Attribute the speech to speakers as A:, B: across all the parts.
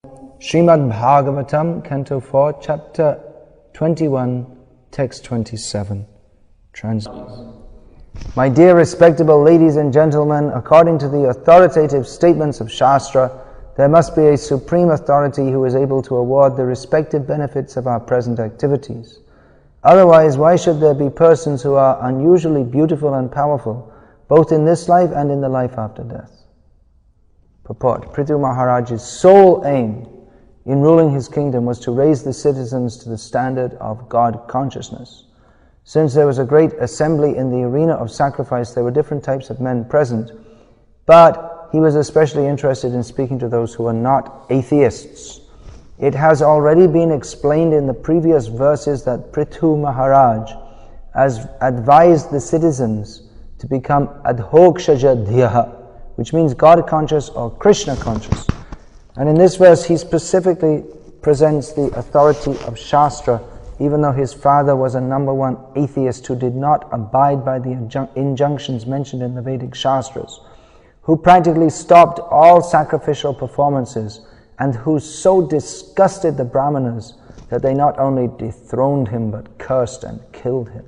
A: Srimad Bhagavatam, Canto 4, Chapter 21, Text 27. Translation. My dear respectable ladies and gentlemen, according to the authoritative statements of Shastra, there must be a supreme authority who is able to award the respective benefits of our present activities. Otherwise, why should there be persons who are unusually beautiful and powerful, both in this life and in the life after death? Purport. Prithu Maharaj's sole aim in ruling his kingdom was to raise the citizens to the standard of God consciousness. Since there was a great assembly in the arena of sacrifice, there were different types of men present, but he was especially interested in speaking to those who are not atheists. It has already been explained in the previous verses that Prithu Maharaj has advised the citizens to become adhokshaja dhyaha, which means God conscious or Krishna conscious. And in this verse he specifically presents the authority of Shastra, even though his father was a number one atheist who did not abide by the injunctions mentioned in the Vedic Shastras, who practically stopped all sacrificial performances, and who so disgusted the Brahmanas that they not only dethroned him but cursed and killed him.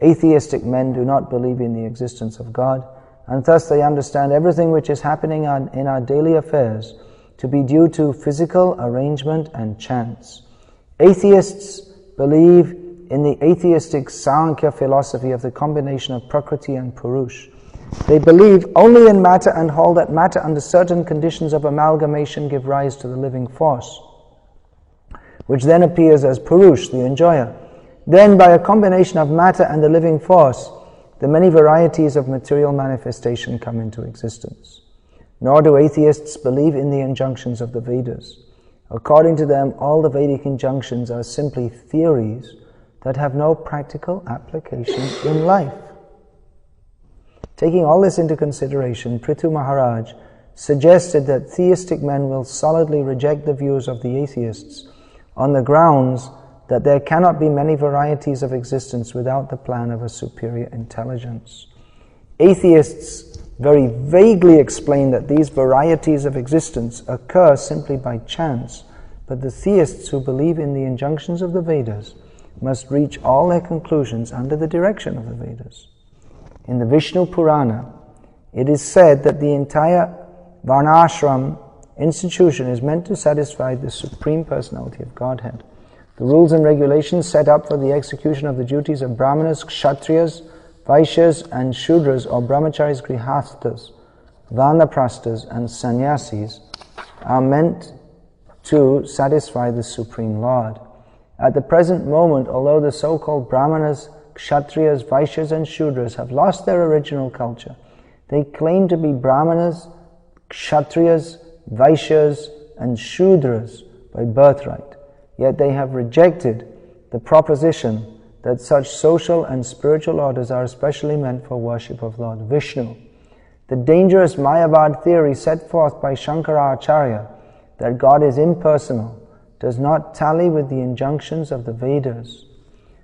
A: Atheistic men do not believe in the existence of God, and thus they understand everything which is happening in our daily affairs to be due to physical arrangement and chance. Atheists believe in the atheistic Sankhya philosophy of the combination of Prakriti and Purush. They believe only in matter and hold that matter under certain conditions of amalgamation give rise to the living force, which then appears as Purush, the enjoyer. Then by a combination of matter and the living force, the many varieties of material manifestation come into existence. Nor do atheists believe in the injunctions of the Vedas. According to them, all the Vedic injunctions are simply theories that have no practical application in life. Taking all this into consideration, Prithu Maharaj suggested that theistic men will solidly reject the views of the atheists on the grounds that there cannot be many varieties of existence without the plan of a superior intelligence. Atheists very vaguely explain that these varieties of existence occur simply by chance, but the theists who believe in the injunctions of the Vedas must reach all their conclusions under the direction of the Vedas. In the Vishnu Purana, it is said that the entire Varnashram institution is meant to satisfy the Supreme Personality of Godhead. The rules and regulations set up for the execution of the duties of Brahmanas, Kshatriyas, Vaishyas and Shudras, or Brahmacharis, Grihasthas, Vanaprasthas and Sannyasis, are meant to satisfy the Supreme Lord. At the present moment, although the so-called Brahmanas, Kshatriyas, Vaishyas and Shudras have lost their original culture, they claim to be Brahmanas, Kshatriyas, Vaishyas and Shudras by birthright. Yet they have rejected the proposition that such social and spiritual orders are especially meant for worship of Lord Vishnu. The dangerous Mayavad theory set forth by Shankaracharya that God is impersonal does not tally with the injunctions of the Vedas.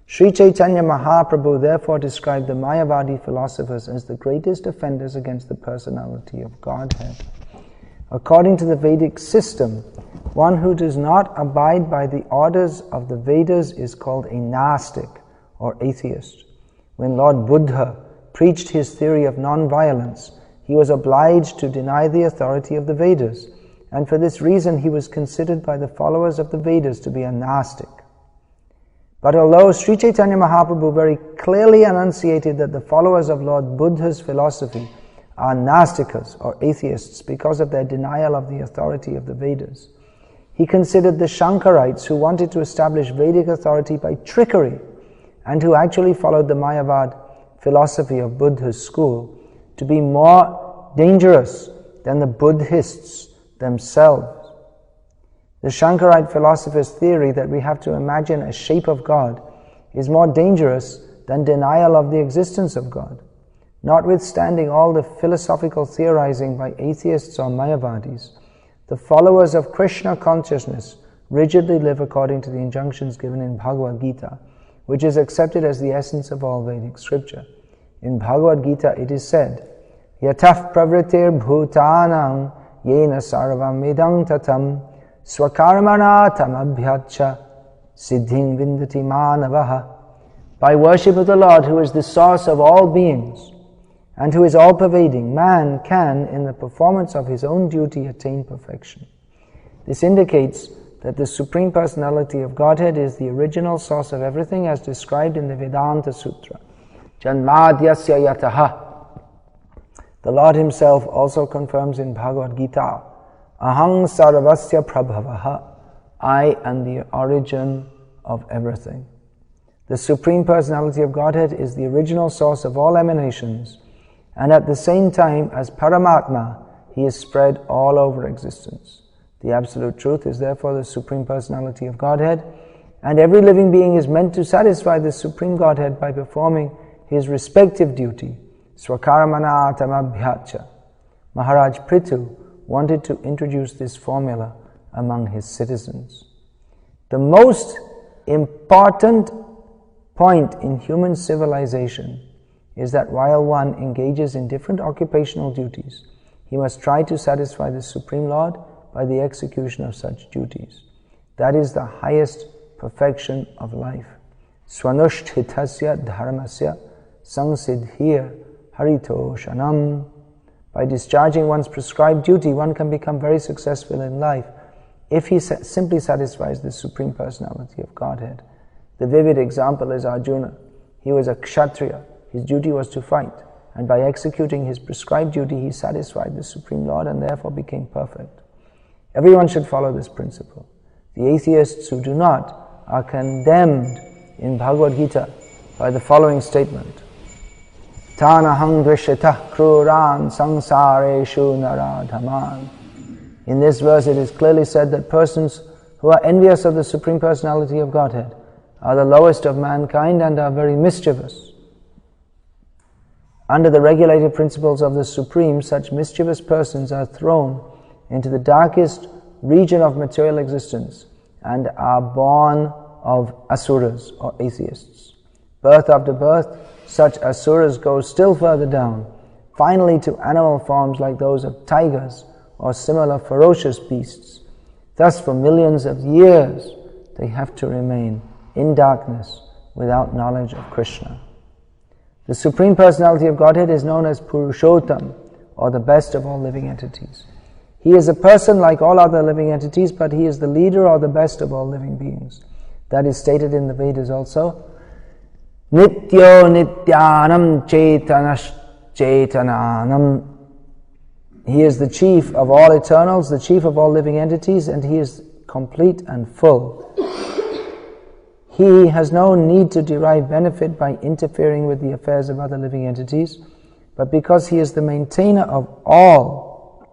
A: Sri Chaitanya Mahaprabhu therefore described the Mayavadi philosophers as the greatest offenders against the personality of Godhead. According to the Vedic system, one who does not abide by the orders of the Vedas is called a Nastic or atheist. When Lord Buddha preached his theory of non-violence, he was obliged to deny the authority of the Vedas, and for this reason he was considered by the followers of the Vedas to be a Nastic. But although Sri Chaitanya Mahaprabhu very clearly enunciated that the followers of Lord Buddha's philosophy are Nastikas or atheists because of their denial of the authority of the Vedas, he considered the Shankarites who wanted to establish Vedic authority by trickery and who actually followed the Mayavad philosophy of Buddha's school to be more dangerous than the Buddhists themselves. The Shankarite philosopher's theory that we have to imagine a shape of God is more dangerous than denial of the existence of God. Notwithstanding all the philosophical theorizing by atheists or Mayavadis, the followers of Krishna consciousness rigidly live according to the injunctions given in Bhagavad Gita, which is accepted as the essence of all Vedic scripture. In Bhagavad Gita it is said, Yatah pravritir bhutanam yena sarvam idam tatam Swakarmanatamabhyacha siddhing vindati manavaha. By worship of the Lord, who is the source of all beings and who is all-pervading, man can, in the performance of his own duty, attain perfection. This indicates that the Supreme Personality of Godhead is the original source of everything, as described in the Vedanta Sutra. Janmadhyasya yataha. The Lord Himself also confirms in Bhagavad Gita, Aham sarvasya prabhavaha. I am the origin of everything. The Supreme Personality of Godhead is the original source of all emanations, and at the same time, as Paramatma, He is spread all over existence. The Absolute Truth is therefore the Supreme Personality of Godhead, and every living being is meant to satisfy the Supreme Godhead by performing his respective duty. Swakarmana tamabhyacha. Maharaj Prithu wanted to introduce this formula among his citizens. The most important point in human civilization is that while one engages in different occupational duties, he must try to satisfy the Supreme Lord by the execution of such duties. That is the highest perfection of life. Swanushthitasya dharmasya sangsiddhir harito shanam. By discharging one's prescribed duty, one can become very successful in life if he simply satisfies the Supreme Personality of Godhead. The vivid example is Arjuna. He was a Kshatriya. His duty was to fight, and by executing his prescribed duty, he satisfied the Supreme Lord and therefore became perfect. Everyone should follow this principle. The atheists who do not are condemned in Bhagavad Gita by the following statement. Tanahang drishyatah kruran samsareshu naradhaman. In this verse it is clearly said that persons who are envious of the Supreme Personality of Godhead are the lowest of mankind and are very mischievous. Under the regulated principles of the Supreme, such mischievous persons are thrown into the darkest region of material existence and are born of asuras or atheists. Birth after birth, such asuras go still further down, finally to animal forms like those of tigers or similar ferocious beasts. Thus, for millions of years, they have to remain in darkness without knowledge of Krishna. The Supreme Personality of Godhead is known as Purushottam, or the best of all living entities. He is a person like all other living entities, but He is the leader or the best of all living beings. That is stated in the Vedas also. Nityo nityanam chaitanash chaitananam. He is the chief of all eternals, the chief of all living entities, and He is complete and full. He has no need to derive benefit by interfering with the affairs of other living entities, but because He is the maintainer of all,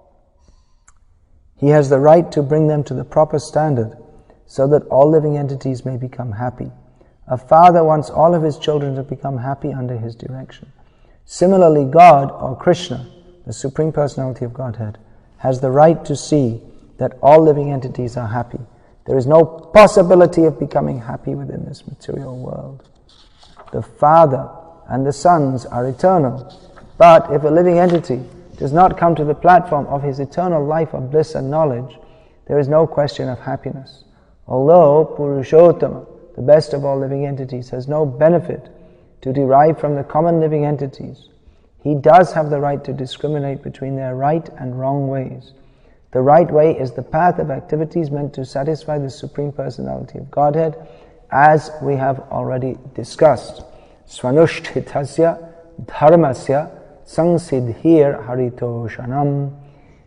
A: He has the right to bring them to the proper standard so that all living entities may become happy. A father wants all of his children to become happy under his direction. Similarly, God, or Krishna, the Supreme Personality of Godhead, has the right to see that all living entities are happy. There is no possibility of becoming happy within this material world. The Father and the sons are eternal, but if a living entity does not come to the platform of his eternal life of bliss and knowledge, there is no question of happiness. Although Purushottama, the best of all living entities, has no benefit to derive from the common living entities, he does have the right to discriminate between their right and wrong ways. The right way is the path of activities meant to satisfy the Supreme Personality of Godhead, as we have already discussed. Swanushthitasya dharmasya sangsiddhir harito shanam.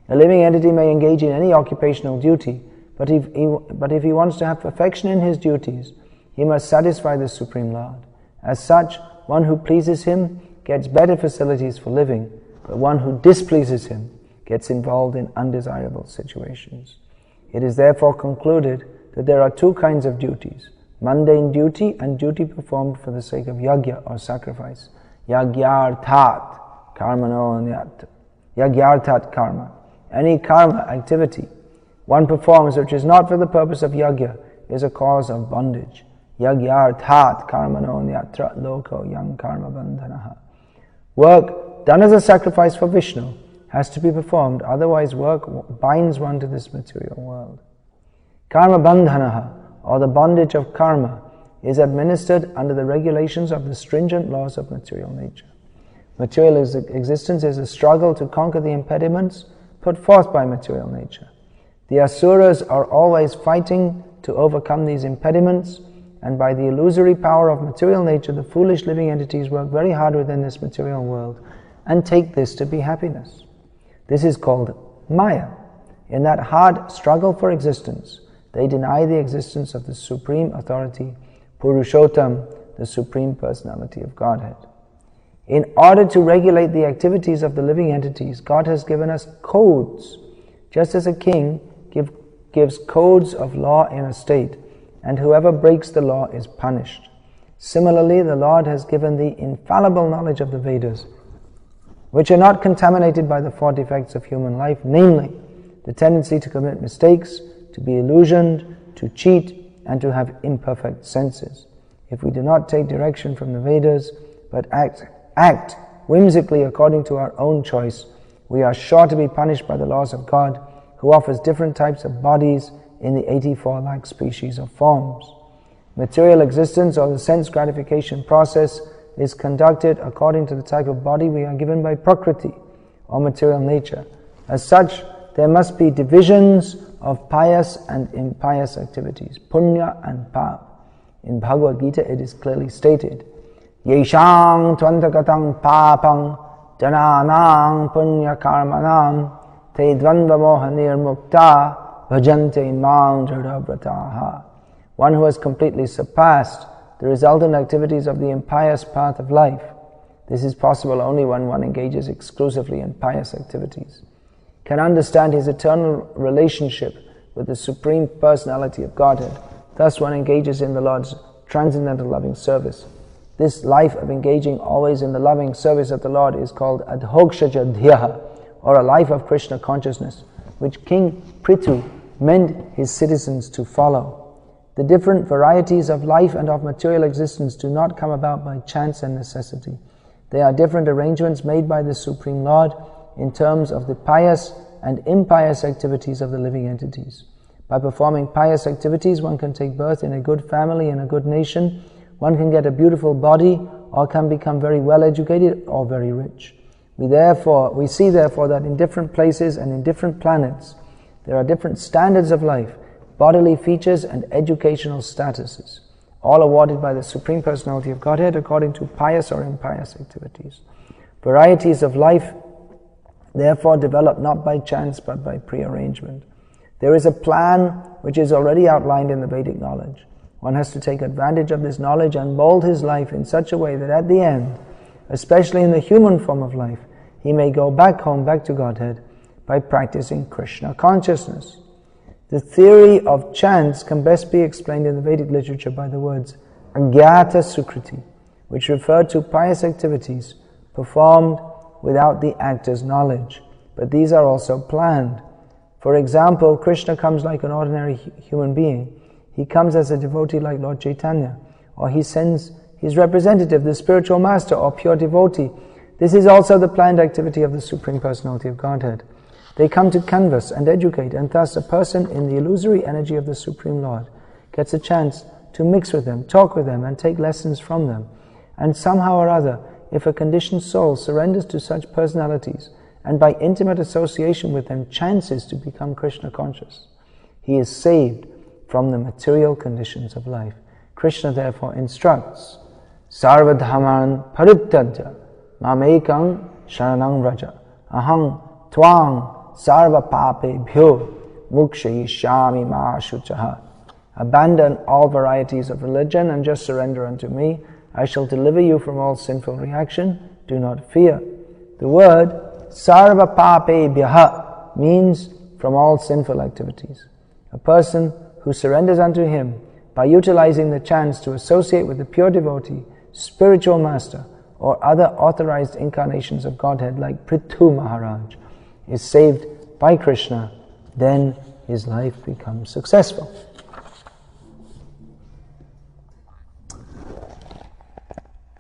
A: A living entity may engage in any occupational duty, but if he wants to have perfection in his duties, he must satisfy the Supreme Lord. As such, one who pleases Him gets better facilities for living, but one who displeases Him gets involved in undesirable situations. It is therefore concluded that there are two kinds of duties: mundane duty and duty performed for the sake of yajna or sacrifice. Yagyarthat karmano nyat. Yagyarthat karma. Any karma activity one performs which is not for the purpose of yajna is a cause of bondage. Yagyarthat karmano nyatra loko yang karma bandhanaha. Work done as a sacrifice for Vishnu has to be performed, otherwise work binds one to this material world. Karma bandhanaha, or the bondage of karma, is administered under the regulations of the stringent laws of material nature. Material existence is a struggle to conquer the impediments put forth by material nature. The asuras are always fighting to overcome these impediments, and by the illusory power of material nature, the foolish living entities work very hard within this material world and take this to be happiness. This is called Maya. In that hard struggle for existence, they deny the existence of the Supreme Authority, Purushottam, the Supreme Personality of Godhead. In order to regulate the activities of the living entities, God has given us codes, just as a king gives codes of law in a state, and whoever breaks the law is punished. Similarly, the Lord has given the infallible knowledge of the Vedas, which are not contaminated by the four defects of human life, namely, the tendency to commit mistakes, to be illusioned, to cheat, and to have imperfect senses. If we do not take direction from the Vedas, but act whimsically according to our own choice, we are sure to be punished by the laws of God, who offers different types of bodies in the 84 lakh species of forms. Material existence, or the sense gratification process, is conducted according to the type of body we are given by Prakriti, or material nature. As such, there must be divisions of pious and impious activities, punya and pap. In Bhagavad Gita it is clearly stated, Yeshang tvantakatang papang jananang punya karmanam te dvandva mohanir mukta bhajante mang jadavrataha. One who has completely surpassed the resultant activities of the impious path of life. This is possible only when one engages exclusively in pious activities, can understand his eternal relationship with the Supreme Personality of Godhead. Thus one engages in the Lord's transcendental loving service. This life of engaging always in the loving service of the Lord is called Adhokshaja Dhyaha, or a life of Krishna consciousness, which King Prithu meant his citizens to follow. The different varieties of life and of material existence do not come about by chance and necessity. They are different arrangements made by the Supreme Lord in terms of the pious and impious activities of the living entities. By performing pious activities, one can take birth in a good family, in a good nation, one can get a beautiful body, or can become very well educated or very rich. We see therefore that in different places and in different planets, there are different standards of life, bodily features and educational statuses, all awarded by the Supreme Personality of Godhead according to pious or impious activities. Varieties of life therefore develop not by chance but by prearrangement. There is a plan which is already outlined in the Vedic knowledge. One has to take advantage of this knowledge and mold his life in such a way that at the end, especially in the human form of life, he may go back home, back to Godhead, by practicing Krishna consciousness. The theory of chance can best be explained in the Vedic literature by the words Agyata Sukriti, which refer to pious activities performed without the actor's knowledge, but these are also planned. For example, Krishna comes like an ordinary human being. He comes as a devotee like Lord Chaitanya, or he sends his representative, the spiritual master or pure devotee. This is also the planned activity of the Supreme Personality of Godhead. They come to canvass and educate, and thus a person in the illusory energy of the Supreme Lord gets a chance to mix with them, talk with them, and take lessons from them. And somehow or other, if a conditioned soul surrenders to such personalities, and by intimate association with them chances to become Krishna conscious, he is saved from the material conditions of life. Krishna therefore instructs, Sarvadhaman parityajya mamekam sharanam vraja aham twang sarva papebhyo mukshayishami ma shuchaha. Abandon all varieties of religion and just surrender unto me. I shall deliver you from all sinful reaction. Do not fear. The word sarva papebhyaha means from all sinful activities. A person who surrenders unto him by utilizing the chance to associate with the pure devotee, spiritual master, or other authorized incarnations of Godhead like Prithu Maharaj, is saved by Krishna, then his life becomes successful.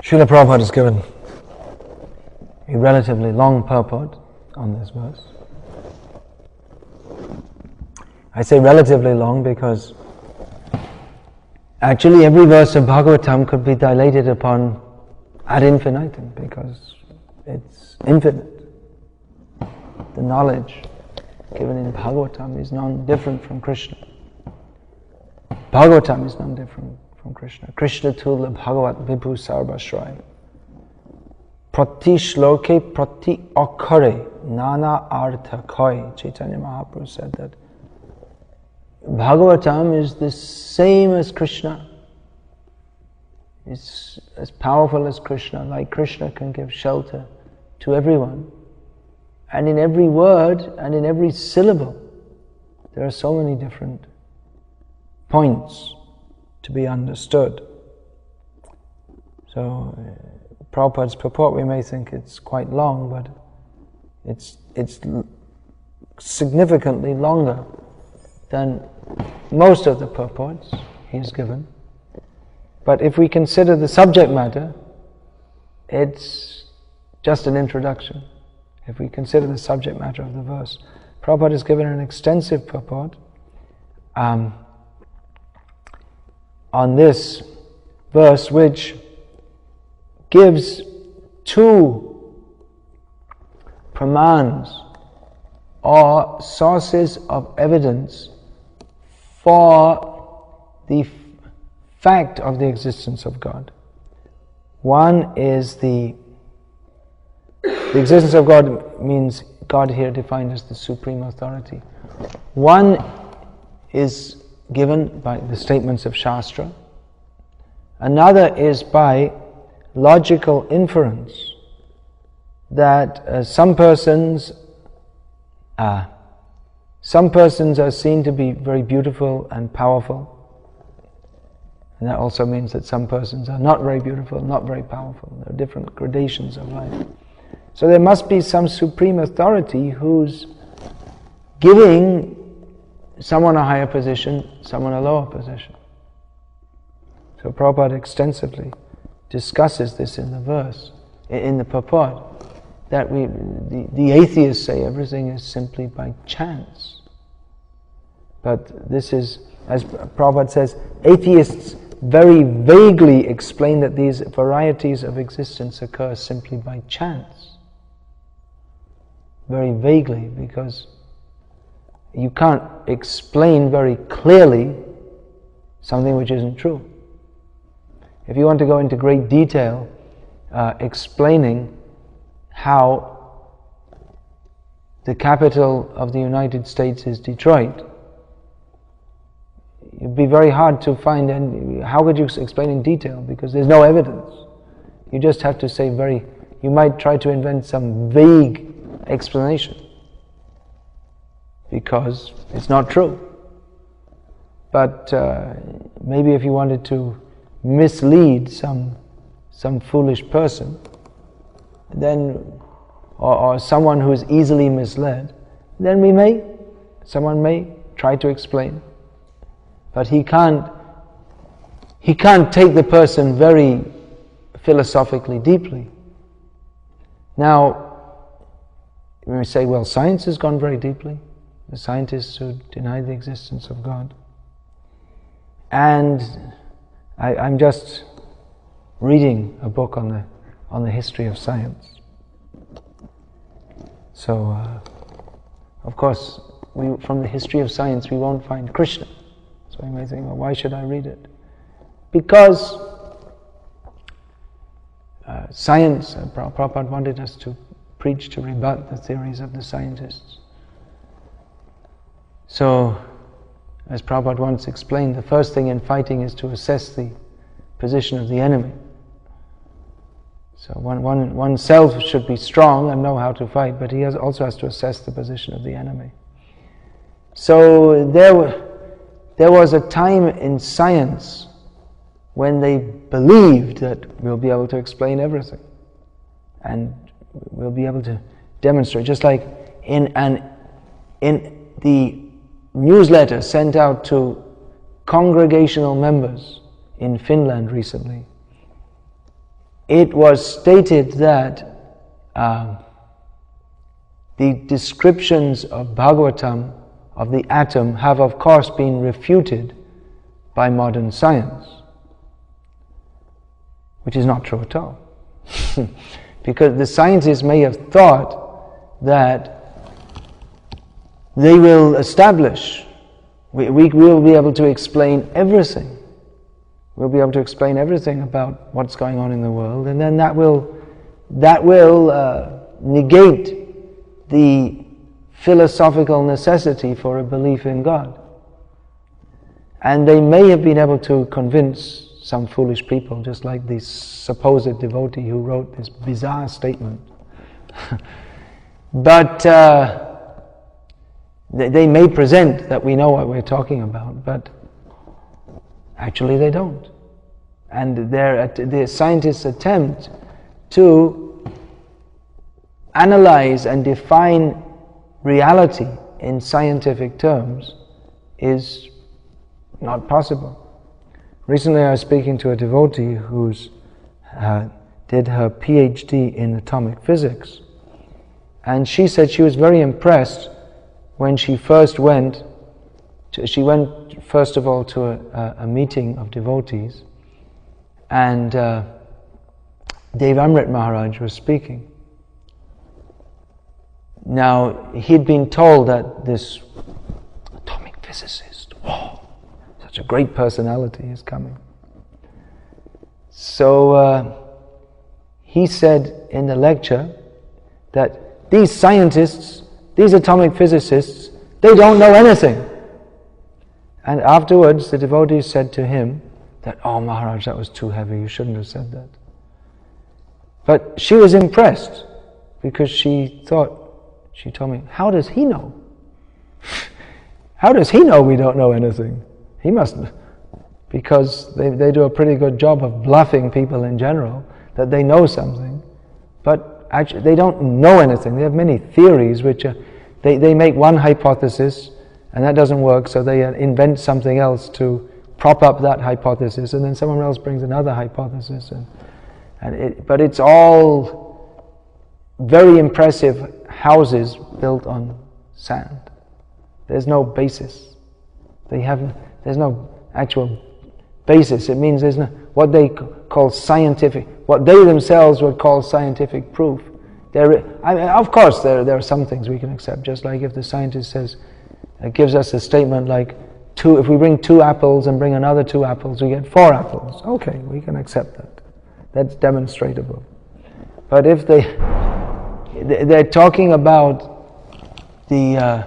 A: Srila Prabhupada has given a relatively long purport on this verse. I say relatively long because actually every verse of Bhagavatam could be dilated upon ad infinitum because it's infinite. The knowledge given in Bhagavatam is none different from Krishna. Bhagavatam is none different from Krishna. Krishna Tula Bhagavat Vibhu Sarvashraya. Prati shloke prati akare nana artha koi. Chaitanya Mahaprabhu said that Bhagavatam is the same as Krishna. It's as powerful as Krishna. Like Krishna can give shelter to everyone. And in every word and in every syllable, there are so many different points to be understood. So, Prabhupada's purport, we may think it's quite long, but it's significantly longer than most of the purports he's given. But if we consider the subject matter, it's just an introduction. If we consider the subject matter of the verse, Prabhupada has given an extensive purport on this verse, which gives two pramans or sources of evidence for the fact of the existence of God. One is the existence of God means God here defined as the supreme authority. One is given by the statements of Shastra. Another is by logical inference that some persons are seen to be very beautiful and powerful. And that also means that some persons are not very beautiful, not very powerful. There are different gradations of life. So there must be some supreme authority who's giving someone a higher position, someone a lower position. So Prabhupada extensively discusses this in the verse, in the purport, that the atheists say everything is simply by chance. But this is, as Prabhupada says, atheists very vaguely explain that these varieties of existence occur simply by chance. Very vaguely, because you can't explain very clearly something which isn't true. If you want to go into great detail explaining how the capital of the United States is Detroit, it'd be very hard to find, and how could you explain in detail? Because there's no evidence. You just have to say you might try to invent some vague explanation, because it's not true. But maybe if you wanted to mislead some foolish person, then, or someone who is easily misled, then someone may try to explain. But he can't take the person very philosophically deeply. Now, we say, well, science has gone very deeply. The scientists who deny the existence of God. And I'm just reading a book on the history of science. So, of course, from the history of science, we won't find Krishna. So you may think, well, why should I read it? Because science, Prabhupada wanted us to preach to rebut the theories of the scientists. So, as Prabhupada once explained, the first thing in fighting is to assess the position of the enemy. So oneself should be strong and know how to fight, but he also has to assess the position of the enemy. So there was a time in science when they believed that we'll be able to explain everything and we'll be able to demonstrate. Just like in the newsletter sent out to congregational members in Finland recently, it was stated that the descriptions of Bhagavatam of the atom have of course been refuted by modern science, which is not true at all. Because the scientists may have thought that they will establish, we will be able to explain everything. We'll be able to explain everything about what's going on in the world, and then that will negate the philosophical necessity for a belief in God. And they may have been able to convince some foolish people, just like this supposed devotee who wrote this bizarre statement. But they may present that we know what we're talking about, but actually they don't. And the scientists' attempt to analyze and define reality in scientific terms is not possible. Recently I was speaking to a devotee who's did her PhD in atomic physics, and she said she was very impressed when she first went. She went first of all to a meeting of devotees, and Dev Amrit Maharaj was speaking. Now, he'd been told that this atomic physicist, whoa, such a great personality is coming. So he said in the lecture that these scientists, these atomic physicists, they don't know anything. And afterwards the devotees said to him that, "Oh Maharaj, that was too heavy, you shouldn't have said that." But she was impressed because she told me, how does he know? How does he know we don't know anything? He must, because they do a pretty good job of bluffing people in general, that they know something, but actually they don't know anything. They have many theories which they make one hypothesis and that doesn't work, so they invent something else to prop up that hypothesis, and then someone else brings another hypothesis, but it's all very impressive houses built on sand. There's no basis. There's no actual basis. It means there's no what they call scientific, what they themselves would call scientific proof. Of course, there are some things we can accept. Just like if the scientist says, gives us a statement like, if we bring 2 apples and bring another 2 apples, we get 4 apples. Okay, we can accept that. That's demonstrable. But if they're talking about the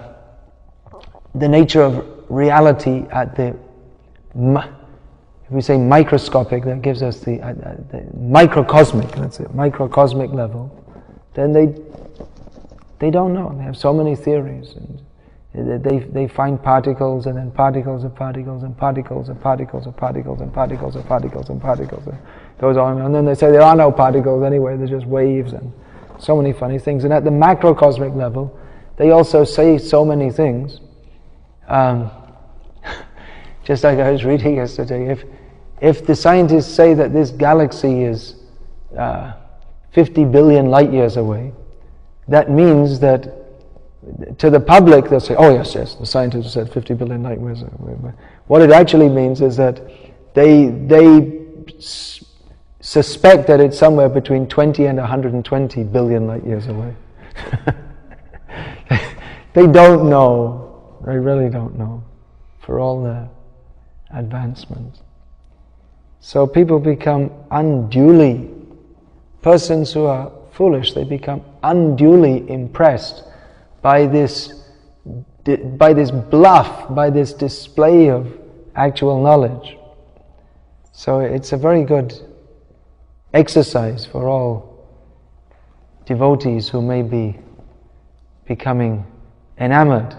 A: nature of reality at the, if we say microscopic, that gives us the microcosmic, that's it, microcosmic level, then they don't know. They have so many theories, and they find particles, and then particles of particles, and particles of particles of particles, and particles of particles, and particles, and goes on, and then they say there are no particles anyway, they're just waves, and so many funny things. And at the macrocosmic level, they also say so many things. Just like I was reading yesterday, if the scientists say that this galaxy is 50 billion light years away, that means that to the public they'll say, oh yes, the scientists said 50 billion light years away. What it actually means is that they suspect that it's somewhere between 20 and 120 billion light years away. They don't know. They really don't know, for all their advancement. So people become unduly, persons who are foolish, they become unduly impressed by this bluff, by this display of actual knowledge. So it's a very good exercise for all devotees who may be becoming enamored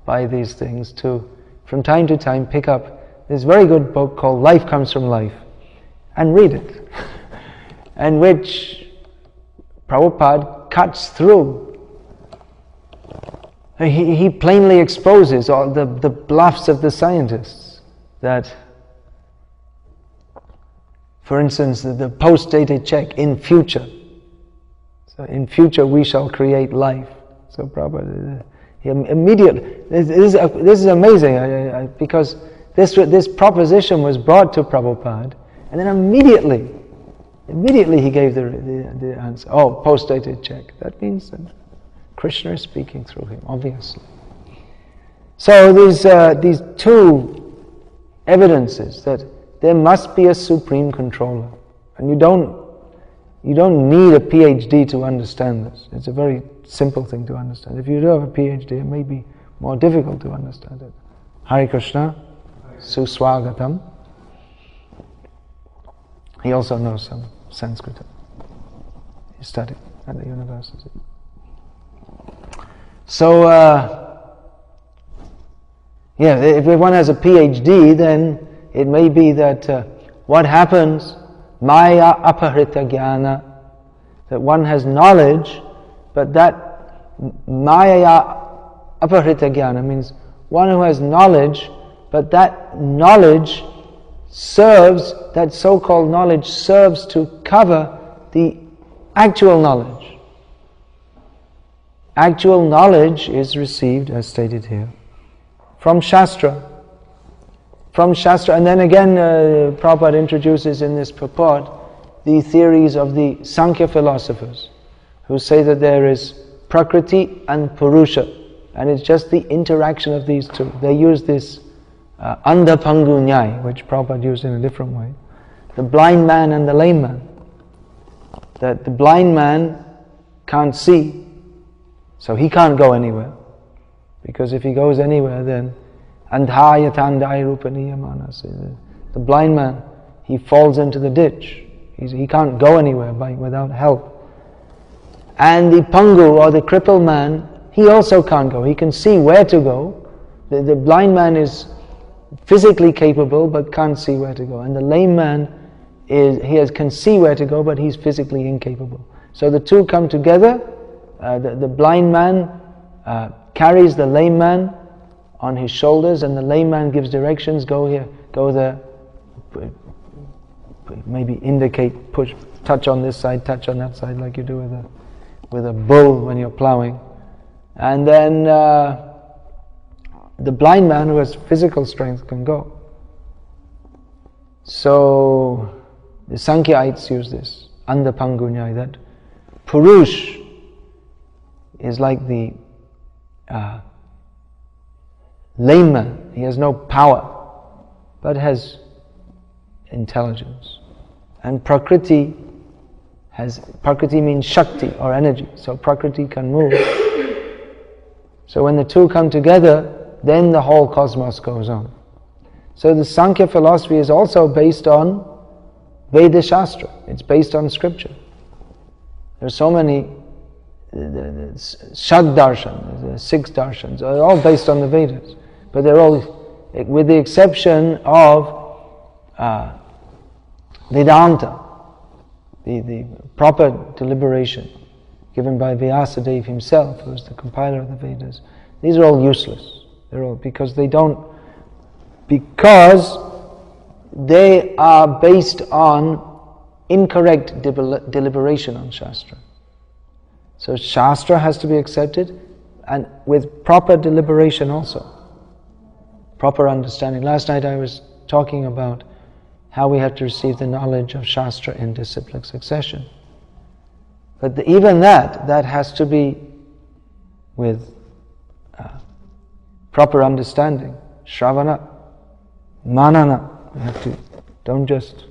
A: by these things to, from time to time, pick up this very good book called Life Comes from Life and read it, and which Prabhupada cuts through. He plainly exposes all the bluffs of the scientists, that, for instance, the post-dated check, in future. So in future we shall create life. So Prabhupada, He immediately, this is amazing, because this proposition was brought to Prabhupada, and then immediately he gave the answer. Oh, post-dated check. That means that Krishna is speaking through him, obviously. So these two evidences that there must be a supreme controller, and you don't need a PhD to understand this. It's a very simple thing to understand. If you do have a PhD, it may be more difficult to understand it. Hare Krishna, Suswagatam. He also knows some Sanskrit. He studied at the university. So, if one has a PhD, then it may be that what happens, Maya Aparita Jnana, that one has knowledge, but that Maya Aparita Jnana means one who has knowledge, but that knowledge that so-called knowledge serves to cover the actual knowledge. Actual knowledge is received, as stated here, from Shastra. From Shastra, and then again, Prabhupada introduces in this purport the theories of the Sankhya philosophers, who say that there is Prakriti and Purusha, and it's just the interaction of these two. They use this Andha Pangu Nyai, which Prabhupada used in a different way. The blind man and the lame man. That the blind man can't see, so he can't go anywhere. Because if he goes anywhere, then Andhaya Tandai Rupaniyamana. The blind man, he falls into the ditch. He can't go anywhere without help. And the Pangu, or the crippled man, he also can't go. He can see where to go. The blind man is physically capable but can't see where to go. And the lame man can see where to go, but he's physically incapable. So the two come together. The blind man carries the lame man on his shoulders, and the lame man gives directions, go here, go there, maybe indicate, push, touch on this side, touch on that side, like you do with a bull when you're plowing. And then the blind man who has physical strength can go. So the Sankhyayites use this, Andha Pangu Nyaya, that Purush is like the lame man. He has no power, but has intelligence. And Prakriti means Shakti, or energy. So Prakriti can move. So when the two come together, then the whole cosmos goes on. So the Sankhya philosophy is also based on Veda Shastra. It's based on scripture. There are so many Shad Darshan, the 6 darshans, are all based on the Vedas. But they're all, with the exception of Vedanta, the proper deliberation given by Vyasadeva himself, who is the compiler of the Vedas. These are all useless. They're all because they are based on incorrect deliberation on Shastra. So Shastra has to be accepted, and with proper deliberation also. Proper understanding. Last night I was talking about how we have to receive the knowledge of Shastra in disciplic succession. But even that has to be with proper understanding. Shravana, Manana. We have to, don't just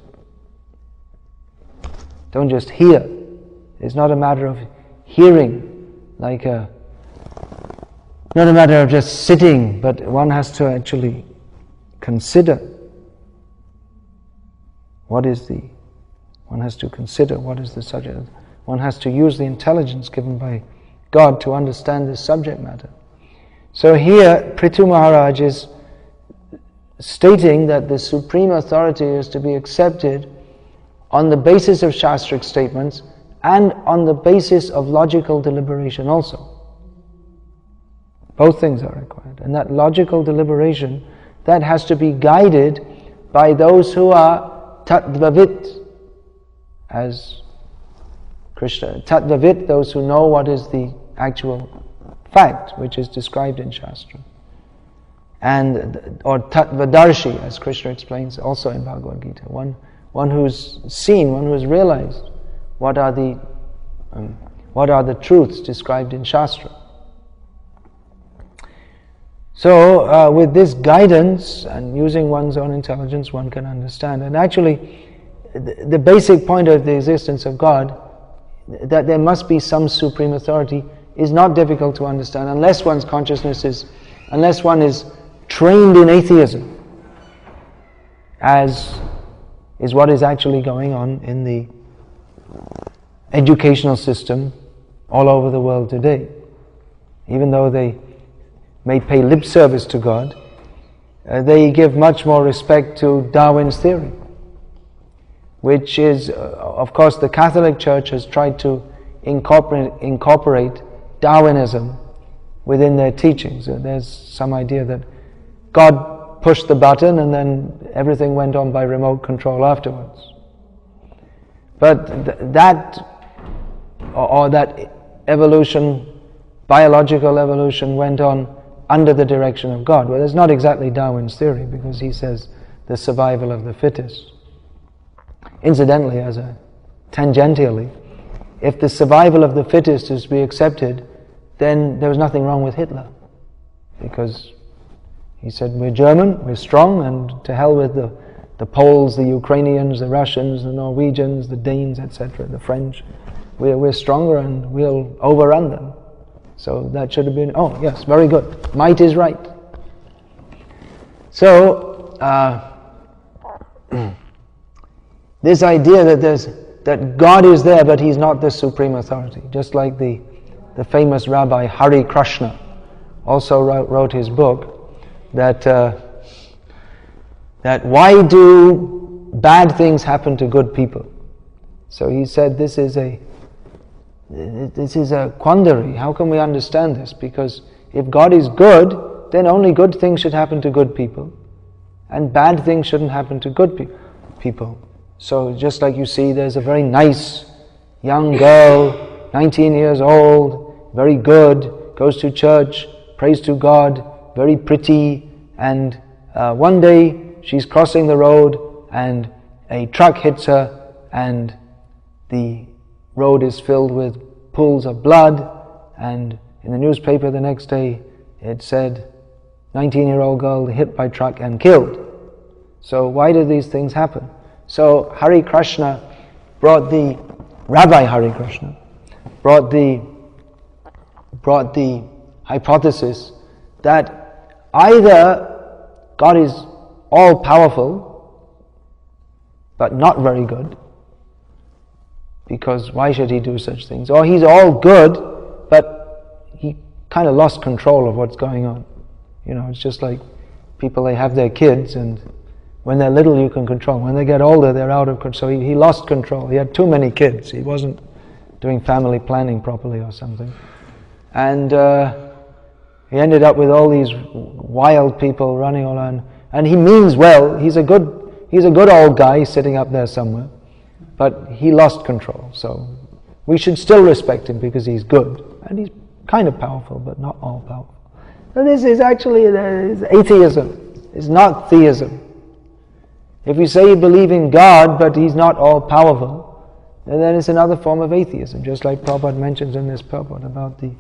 A: hear. It's not a matter of hearing, not a matter of just sitting, but one has to actually consider one has to consider what is the subject. One has to use the intelligence given by God to understand this subject matter. So here, Prithu Maharaj is stating that the supreme authority is to be accepted on the basis of Shastric statements and on the basis of logical deliberation also. Both things are required. And that logical deliberation, that has to be guided by those who are Tattvavit, as Krishna. Tattvavit, those who know what is the actual fact which is described in Shastra. And, or Tattvadarshi, as Krishna explains also in Bhagavad Gita, one who's seen, one who's realized what are the truths described in Shastra. So, with this guidance and using one's own intelligence, one can understand. And actually, the basic point of the existence of God, that there must be some supreme authority, is not difficult to understand unless one's consciousness unless one is trained in atheism, as is what is actually going on in the educational system all over the world today. Even though they may pay lip service to God, they give much more respect to Darwin's theory, which is, of course, the Catholic Church has tried to incorporate Darwinism within their teachings. There's some idea that God pushed the button and then everything went on by remote control afterwards. But that evolution, biological evolution, went on under the direction of God. Well, it's not exactly Darwin's theory, because he says the survival of the fittest. Incidentally, tangentially, if the survival of the fittest is to be accepted, then there was nothing wrong with Hitler, because he said, we're German, we're strong, and to hell with the Poles, the Ukrainians, the Russians, the Norwegians, the Danes, etc., the French. We're stronger and we'll overrun them. So that should have been, oh yes, very good. Might is right. So, this idea that God is there but He's not the supreme authority, just like the famous Rabbi Hari Krishna also wrote his book, that why do bad things happen to good people? So he said this is a quandary. How can we understand this? Because if God is good, then only good things should happen to good people, and bad things shouldn't happen to good people. So just like you see, there's a very nice young girl, 19 years old, very good, goes to church, prays to God, very pretty, and one day she's crossing the road and a truck hits her and the road is filled with pools of blood, and in the newspaper the next day it said 19-year-old girl hit by truck and killed. So why do these things happen? So Hari Krishna Rabbi Hari Krishna brought the hypothesis that either God is all powerful but not very good, because why should He do such things? Or He's all good, but He kind of lost control of what's going on. You know, it's just like people, they have their kids, and when they're little you can control. When they get older they're out of control. So he lost control. He had too many kids. He wasn't doing family planning properly or something. And he ended up with all these wild people running around. And he means well. He's a good old guy sitting up there somewhere. But he lost control, so we should still respect him because he's good. And he's kind of powerful, but not all powerful. So this is actually atheism. It's not theism. If you say you believe in God, but He's not all powerful, then it's another form of atheism, just like Prabhupada mentions in this purport about the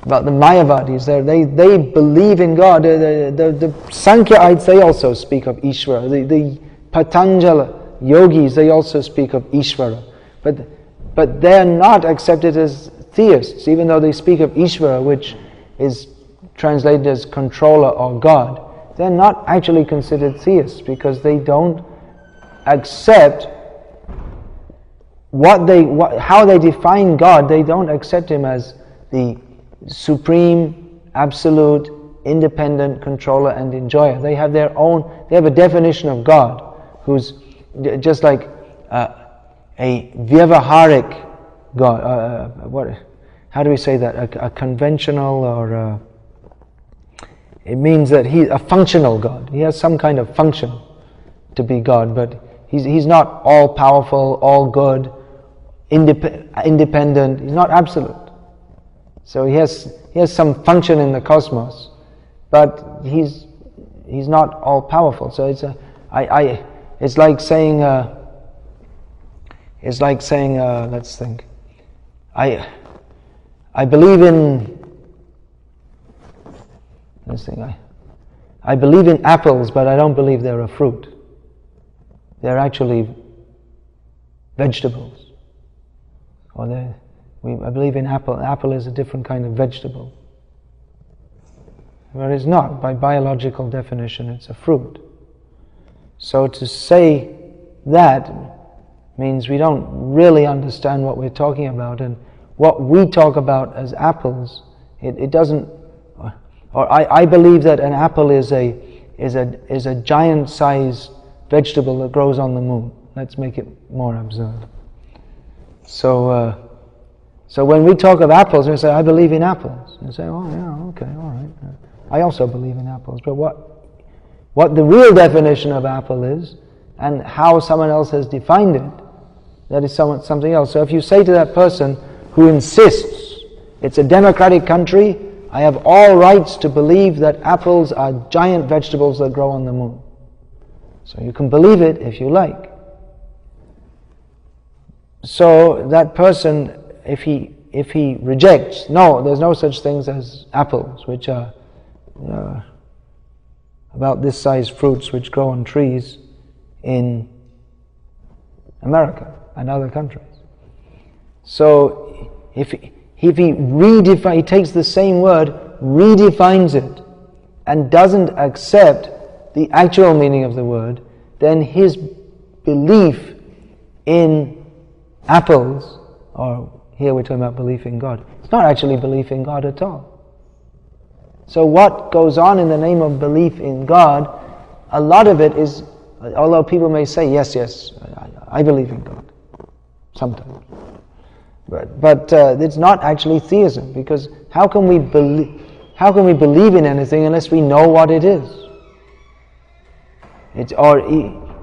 A: Mayavadis. They believe in God. The Sankhya-ites, they also speak of Ishvara. The Patanjala yogis, they also speak of Ishvara. But they're not accepted as theists, even though they speak of Ishvara, which is translated as controller or God. They're not actually considered theists because they don't accept how they define God. They don't accept Him as the supreme, absolute, independent controller and enjoyer. They have their own, they have a definition of God who's just like a vyavaharik God. How do we say that? A conventional, or it means that He's a functional God. He has some kind of function to be God, but He's not all powerful, all good, independent. He's not absolute. So He has has some function in the cosmos, but he's not all powerful. So it's like saying let's think. I believe in. Let's think. I believe in apples, but I don't believe they're a fruit. They're actually vegetables. Or I believe in apple. Apple is a different kind of vegetable. But it's not. By biological definition, it's a fruit. So to say that means we don't really understand what we're talking about, and what we talk about as apples, it doesn't. Or I believe that an apple is a giant-sized vegetable that grows on the moon. Let's make it more absurd. So when we talk of apples, we say, I believe in apples. And say, oh yeah, okay, all right. I also believe in apples. But what the real definition of apple is, and how someone else has defined it, that is something else. So if you say to that person who insists, it's a democratic country, I have all rights to believe that apples are giant vegetables that grow on the moon. So you can believe it if you like. So that person, if he rejects, no, there's no such things as apples, which are about this size fruits which grow on trees in America and other countries. So if he takes the same word, redefines it, and doesn't accept the actual meaning of the word, then his belief in apples, or here we're talking about belief in God, it's not actually belief in God at all. So what goes on in the name of belief in God, a lot of it is, although people may say, yes, I believe in God, sometimes. But it's not actually theism, because how can we believe in anything unless we know what it is?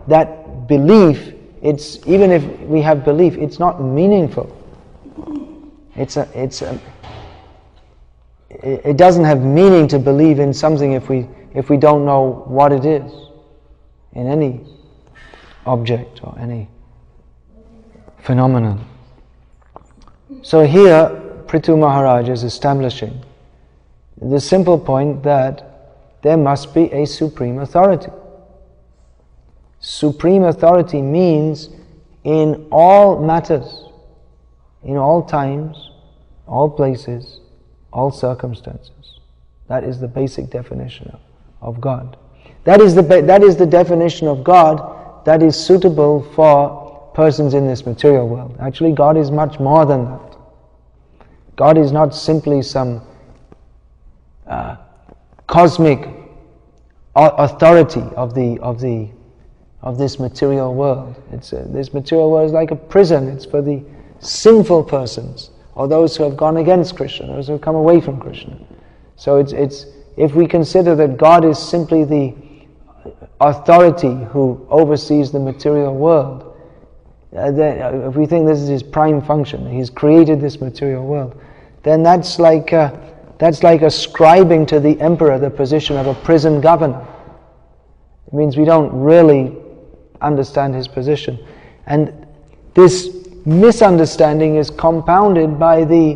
A: That belief, even if we have belief, it's not meaningful. It doesn't have meaning to believe in something if we don't know what it is in any object or any phenomenon. So here, Prithu Maharaj is establishing the simple point that there must be a supreme authority. Supreme authority means in all matters, in all times, all places, all circumstances. That is the basic definition of God. That is the definition of God that is suitable for persons in this material world. Actually, God is much more than that. God is not simply some cosmic authority of this material world. This material world is like a prison. It's for the sinful persons, or those who have gone against Krishna, those who have come away from Krishna. So it's if we consider that God is simply the authority who oversees the material world, then if we think this is his prime function, he's created this material world, then that's like ascribing to the emperor the position of a prison governor. It means we don't really understand his position, and this misunderstanding is compounded by the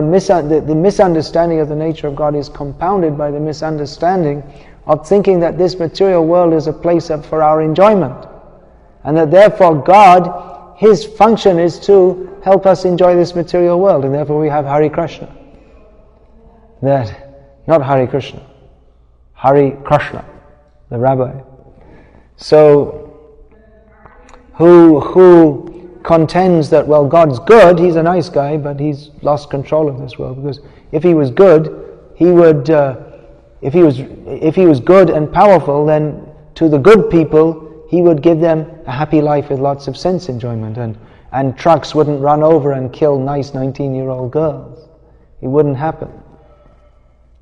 A: misunderstanding of the nature of God is compounded by the misunderstanding of thinking that this material world is a place for our enjoyment, and that therefore God, his function is to help us enjoy this material world, and therefore we have Hare Krishna. Not Hare Krishna, Hare Krishna, the rabbi. So who contends that, well, God's good, he's a nice guy, but he's lost control of this world, because if he was good, he would if he was good and powerful, then to the good people he would give them a happy life with lots of sense enjoyment, and trucks wouldn't run over and kill nice 19-year-old girls. It wouldn't happen.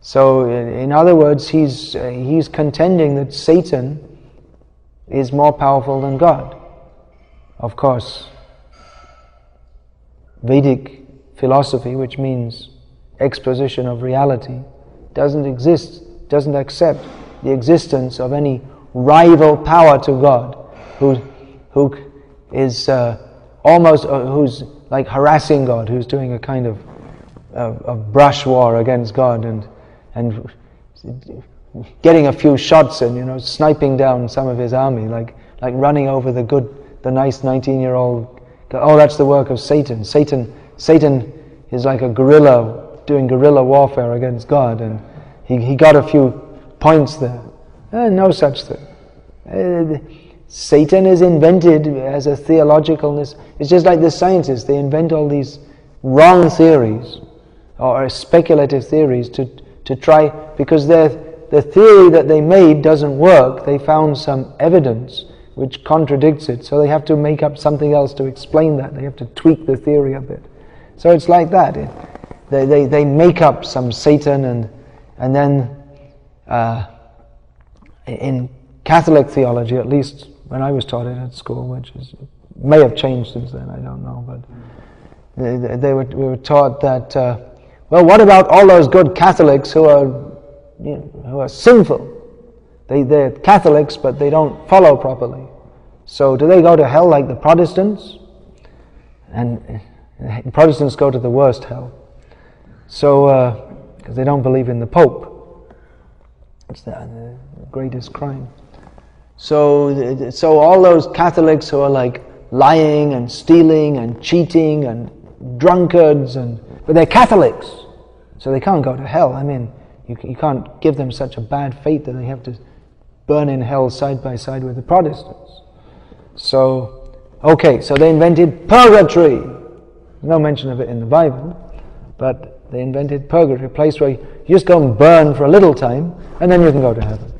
A: So in other words, he's contending that Satan is more powerful than God. Of course, Vedic philosophy, which means exposition of reality, doesn't exist, doesn't accept the existence of any rival power to God, who is who's like harassing God, who's doing a kind of brush war against God and getting a few shots and sniping down some of his army, like running over the nice 19-year-old. Oh, that's the work of Satan. Satan is like a guerrilla doing guerrilla warfare against God, and he got a few points there. No such thing. Satan is invented as a theologicalness. It's just like the scientists. They invent all these wrong theories or speculative theories to try, because the theory that they made doesn't work. They found some evidence which contradicts it, so they have to make up something else to explain that. They have to tweak the theory a bit. So it's like that. They make up some Satan, and then in Catholic theology, at least when I was taught it at school, which may have changed since then, I don't know, but we were taught that, well, what about all those good Catholics who are sinful? They're Catholics, but they don't follow properly. So do they go to hell like the Protestants? And Protestants go to the worst hell. So, because they don't believe in the Pope. It's the greatest crime. So all those Catholics who are like lying and stealing and cheating and drunkards, but they're Catholics, so they can't go to hell. I mean, you can't give them such a bad fate that they have to burn in hell side by side with the Protestants. So they invented purgatory. There's no mention of it in the Bible, but they invented purgatory, a place where you just go and burn for a little time, and then you can go to heaven.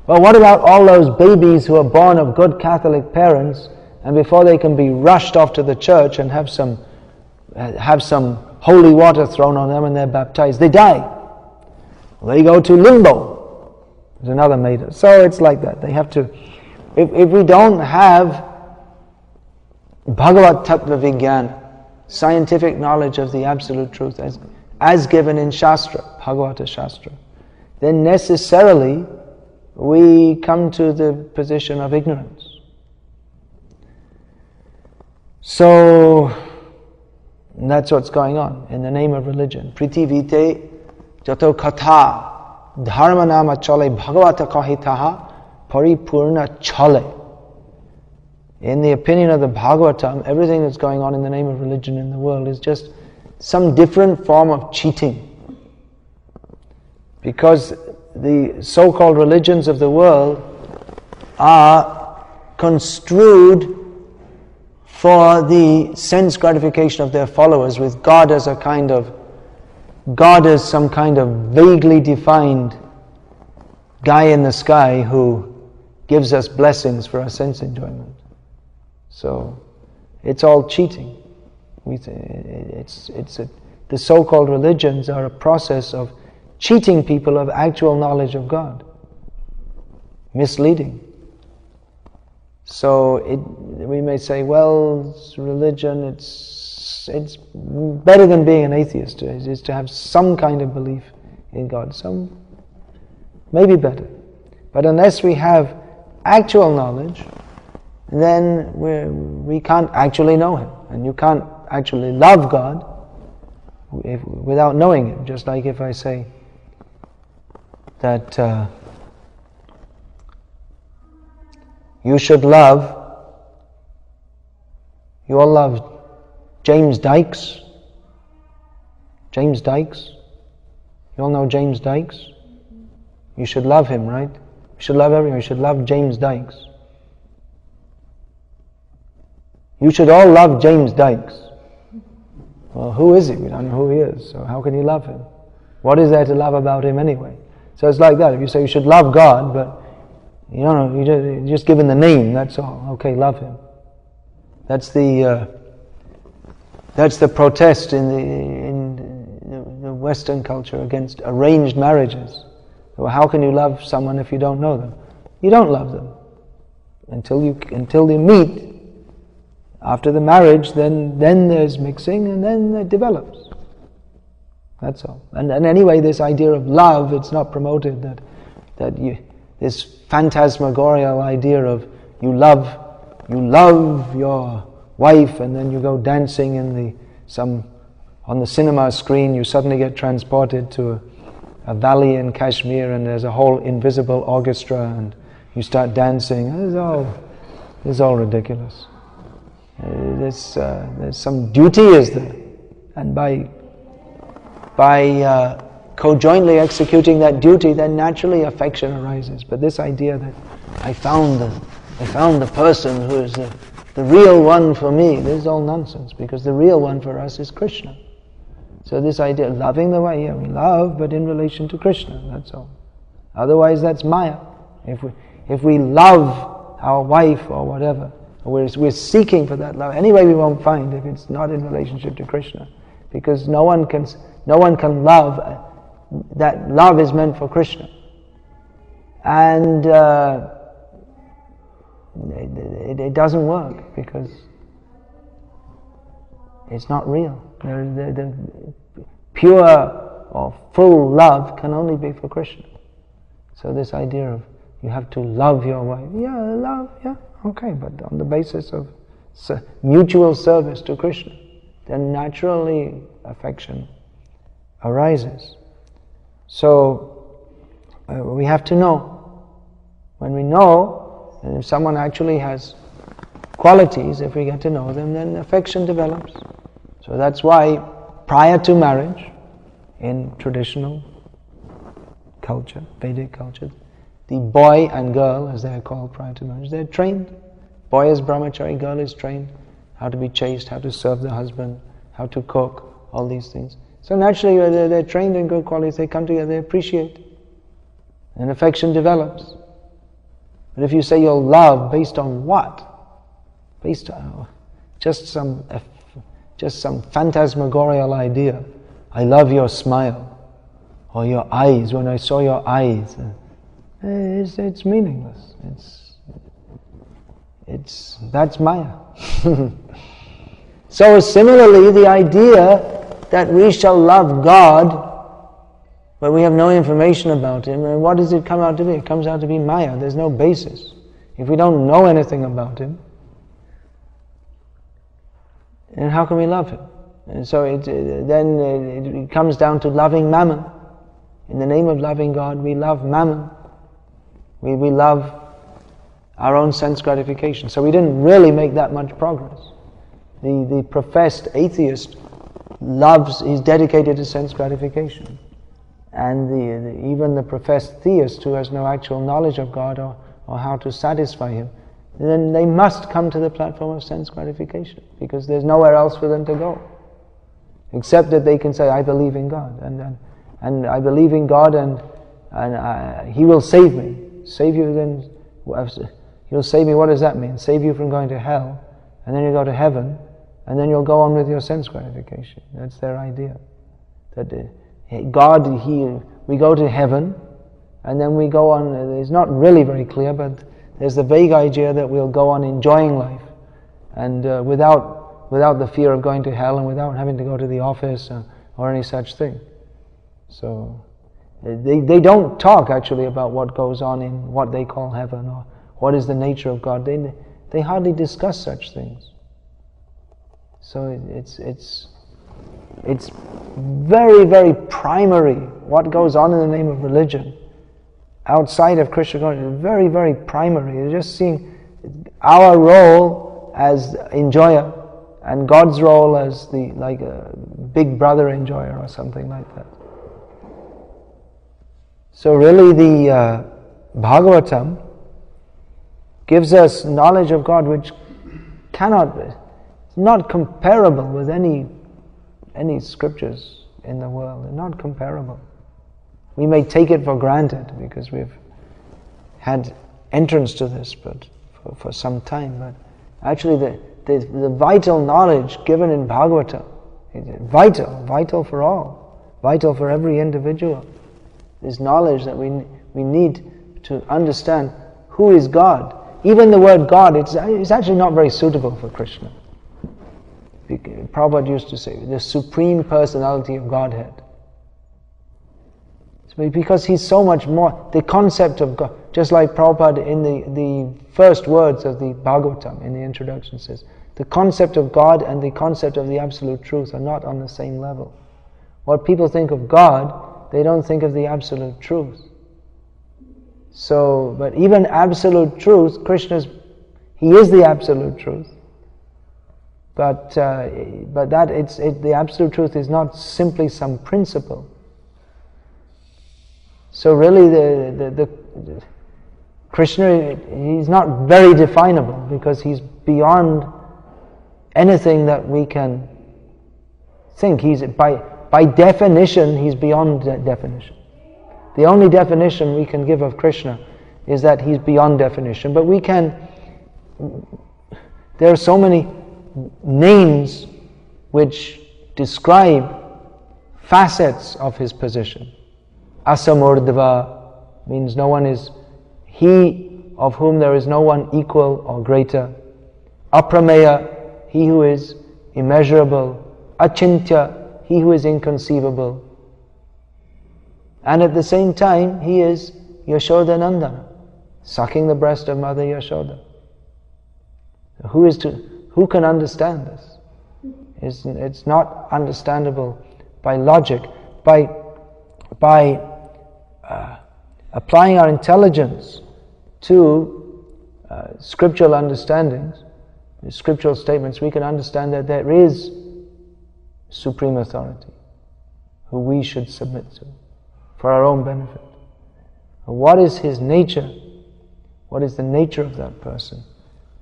A: Well, what about all those babies who are born of good Catholic parents, and before they can be rushed off to the church and have some holy water thrown on them and they're baptized, they die. Well, they go to limbo. There's another matter. So it's like that. They have to, if we don't have Bhagavat Tattva Vigyan, scientific knowledge of the absolute truth as given in Shastra, Bhagavata Shastra, then necessarily we come to the position of ignorance. So that's what's going on in the name of religion. Pritivite jato katha dharma nama chale bhagavata kahitaha paripurna chale. In the opinion of the Bhagavatam, everything that's going on in the name of religion in the world is just some different form of cheating. Because the so-called religions of the world are construed for the sense gratification of their followers, with God as some kind of vaguely defined guy in the sky who gives us blessings for our sense enjoyment. So it's all cheating. The so-called religions are a process of cheating people of actual knowledge of God, misleading. So we may say, well, it's religion, it's better than being an atheist. It's to have some kind of belief in God. Some maybe better. But unless we have actual knowledge, then we can't actually know Him. And you can't actually love God without knowing Him. Just like if I say that you all love James Dykes. James Dykes. You all know James Dykes? You should love him, right? You should love everyone. You should love James Dykes. You should all love James Dykes. Well, who is he? We don't know who he is, so how can you love him? What is there to love about him anyway? So it's like that. If you say you should love God, but you don't know, you're just given the name, that's all. Okay, love him. That's the protest in the Western culture against arranged marriages. Well, how can you love someone if you don't know them? You don't love them until you meet. After the marriage, then there's mixing, and then it develops. That's all. And anyway, this idea of love, it's not promoted this phantasmagorical idea of you love your wife, and then you go dancing on the cinema screen, you suddenly get transported to a valley in Kashmir, and there's a whole invisible orchestra, and you start dancing. It's all ridiculous. There's some duty is there, and by co-jointly executing that duty, then naturally affection arises. But this idea that I found the person who is the real one for me, this is all nonsense, because the real one for us is Krishna. So this idea of loving the way, we love, but in relation to Krishna, that's all. Otherwise that's Maya. If we love our wife or whatever, or we're seeking for that love, anyway we won't find if it's not in relationship to Krishna. Because no one can love, that love is meant for Krishna. And it doesn't work because it's not real. The pure or full love can only be for Krishna. So this idea of you have to love your wife, okay, but on the basis of mutual service to Krishna, then naturally affection arises. So we have to know. When we know, and if someone actually has qualities, if we get to know them, then affection develops. So that's why prior to marriage, in traditional culture, Vedic culture, the boy and girl, as they are called prior to marriage, they're trained. Boy is brahmachari, girl is trained how to be chaste, how to serve the husband, how to cook, all these things. So naturally they're trained in good qualities, they come together, they appreciate, and affection develops. But if you say you'll love based on what? Based on just some phantasmagorical idea. I love your smile, or your eyes, when I saw your eyes. It's meaningless. That's Maya. So similarly, the idea that we shall love God, but we have no information about Him, and what does it come out to be? It comes out to be Maya. There's no basis. If we don't know anything about Him, then how can we love Him? And so then it comes down to loving Mammon. In the name of loving God, we love Mammon. We love our own sense gratification. So we didn't really make that much progress. The professed atheist is dedicated to sense gratification. And even the professed theist who has no actual knowledge of God or how to satisfy Him, then they must come to the platform of sense gratification, because there's nowhere else for them to go. Except that they can say, I believe in God, and I believe in God, and He will save me. Save you, then He'll save me. What does that mean? Save you from going to hell, and then you go to heaven, and then you'll go on with your sense gratification. That's their idea. That God, we go to heaven, and then we go on. It's not really very clear, but there's the vague idea that we'll go on enjoying life, and without the fear of going to hell, and without having to go to the office or any such thing. So they don't talk actually about what goes on in what they call heaven, or what is the nature of God. They hardly discuss such things. So it's very, very primary. What goes on in the name of religion outside of Krishna consciousness is very, very primary. You're just seeing our role as enjoyer and God's role as like a big brother enjoyer or something like that. So really the Bhagavatam gives us knowledge of God which not comparable with any scriptures in the world. They're not comparable. We may take it for granted because we've had entrance to this but for some time, but actually the vital knowledge given in Bhagavatam is vital for all, vital for every individual. This knowledge that we need to understand who is God. Even the word God, it's actually not very suitable for Krishna. Prabhupada used to say, the Supreme Personality of Godhead. Because he's so much more, the concept of God, just like Prabhupada in the first words of the Bhagavatam, in the introduction says, the concept of God and the concept of the Absolute Truth are not on the same level. What people think of God, they don't think of the Absolute Truth. So, but even Absolute Truth, He is the Absolute Truth. But the Absolute Truth is not simply some principle. So really the Krishna, he's not very definable because he's beyond anything that we can think. He's by definition, he's beyond definition. The only definition we can give of Krishna is that he's beyond definition. But there are so many names which describe facets of his position. Asamurdhava means no one is, he of whom there is no one equal or greater. Aprameya, he who is immeasurable. Achintya, he who is inconceivable. And at the same time, he is Yashodanandana, sucking the breast of Mother Yashoda. Who can understand this? It's not understandable by logic. By applying our intelligence to scriptural understandings, scriptural statements, we can understand that there is supreme authority who we should submit to for our own benefit. What is his nature? What is the nature of that person?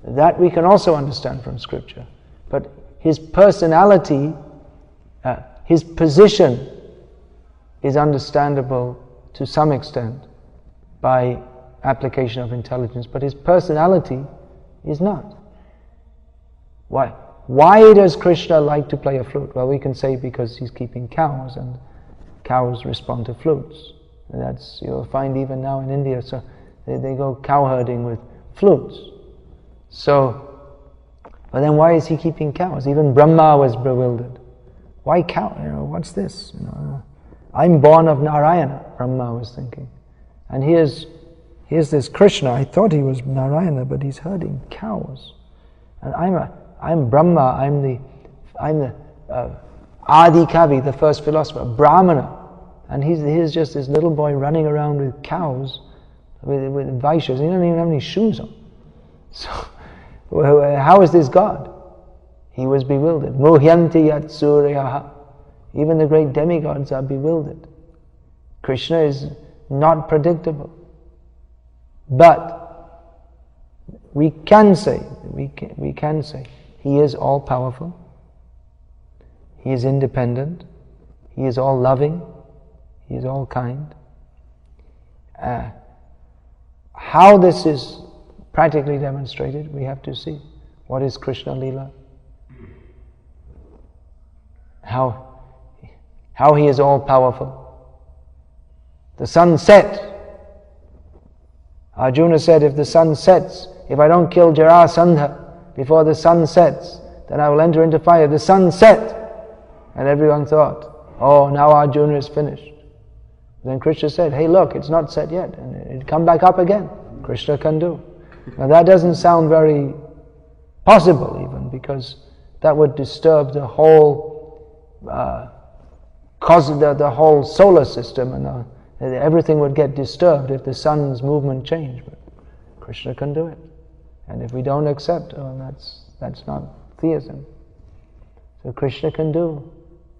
A: That we can also understand from scripture. But his personality, his position is understandable to some extent by application of intelligence, but his personality is not. Why? Why does Krishna like to play a flute? Well, we can say because he's keeping cows, and cows respond to flutes. And you'll find even now in India, so they go cow herding with flutes. So, but then why is he keeping cows? Even Brahma was bewildered. Why cow? What's this? I'm born of Narayana, Brahma was thinking. And here's this Krishna. I thought he was Narayana, but he's herding cows. And I'm Brahma. I'm the Adi Kavi, the first philosopher, Brahmana. And here's just this little boy running around with cows, with Vaishyas. He doesn't even have any shoes on. So, how is this God? He was bewildered. Muhyanti yat suryaha. Even the great demigods are bewildered. Krishna is not predictable. But we can say he is all powerful. He is independent. He is all loving. He is all kind. How this is practically demonstrated, we have to see. What is Krishna Leela? How he is all powerful. The sun set. Arjuna said, if the sun sets, if I don't kill Jarasandha before the sun sets, then I will enter into fire. The sun set. And everyone thought, oh, now Arjuna is finished. Then Krishna said, hey look, it's not set yet. And it'll come back up again. Krishna can do. Now that doesn't sound very possible even, because that would disturb the whole the whole solar system, and everything would get disturbed if the sun's movement changed. But Krishna can do it. And if we don't accept, that's not theism. So Krishna can do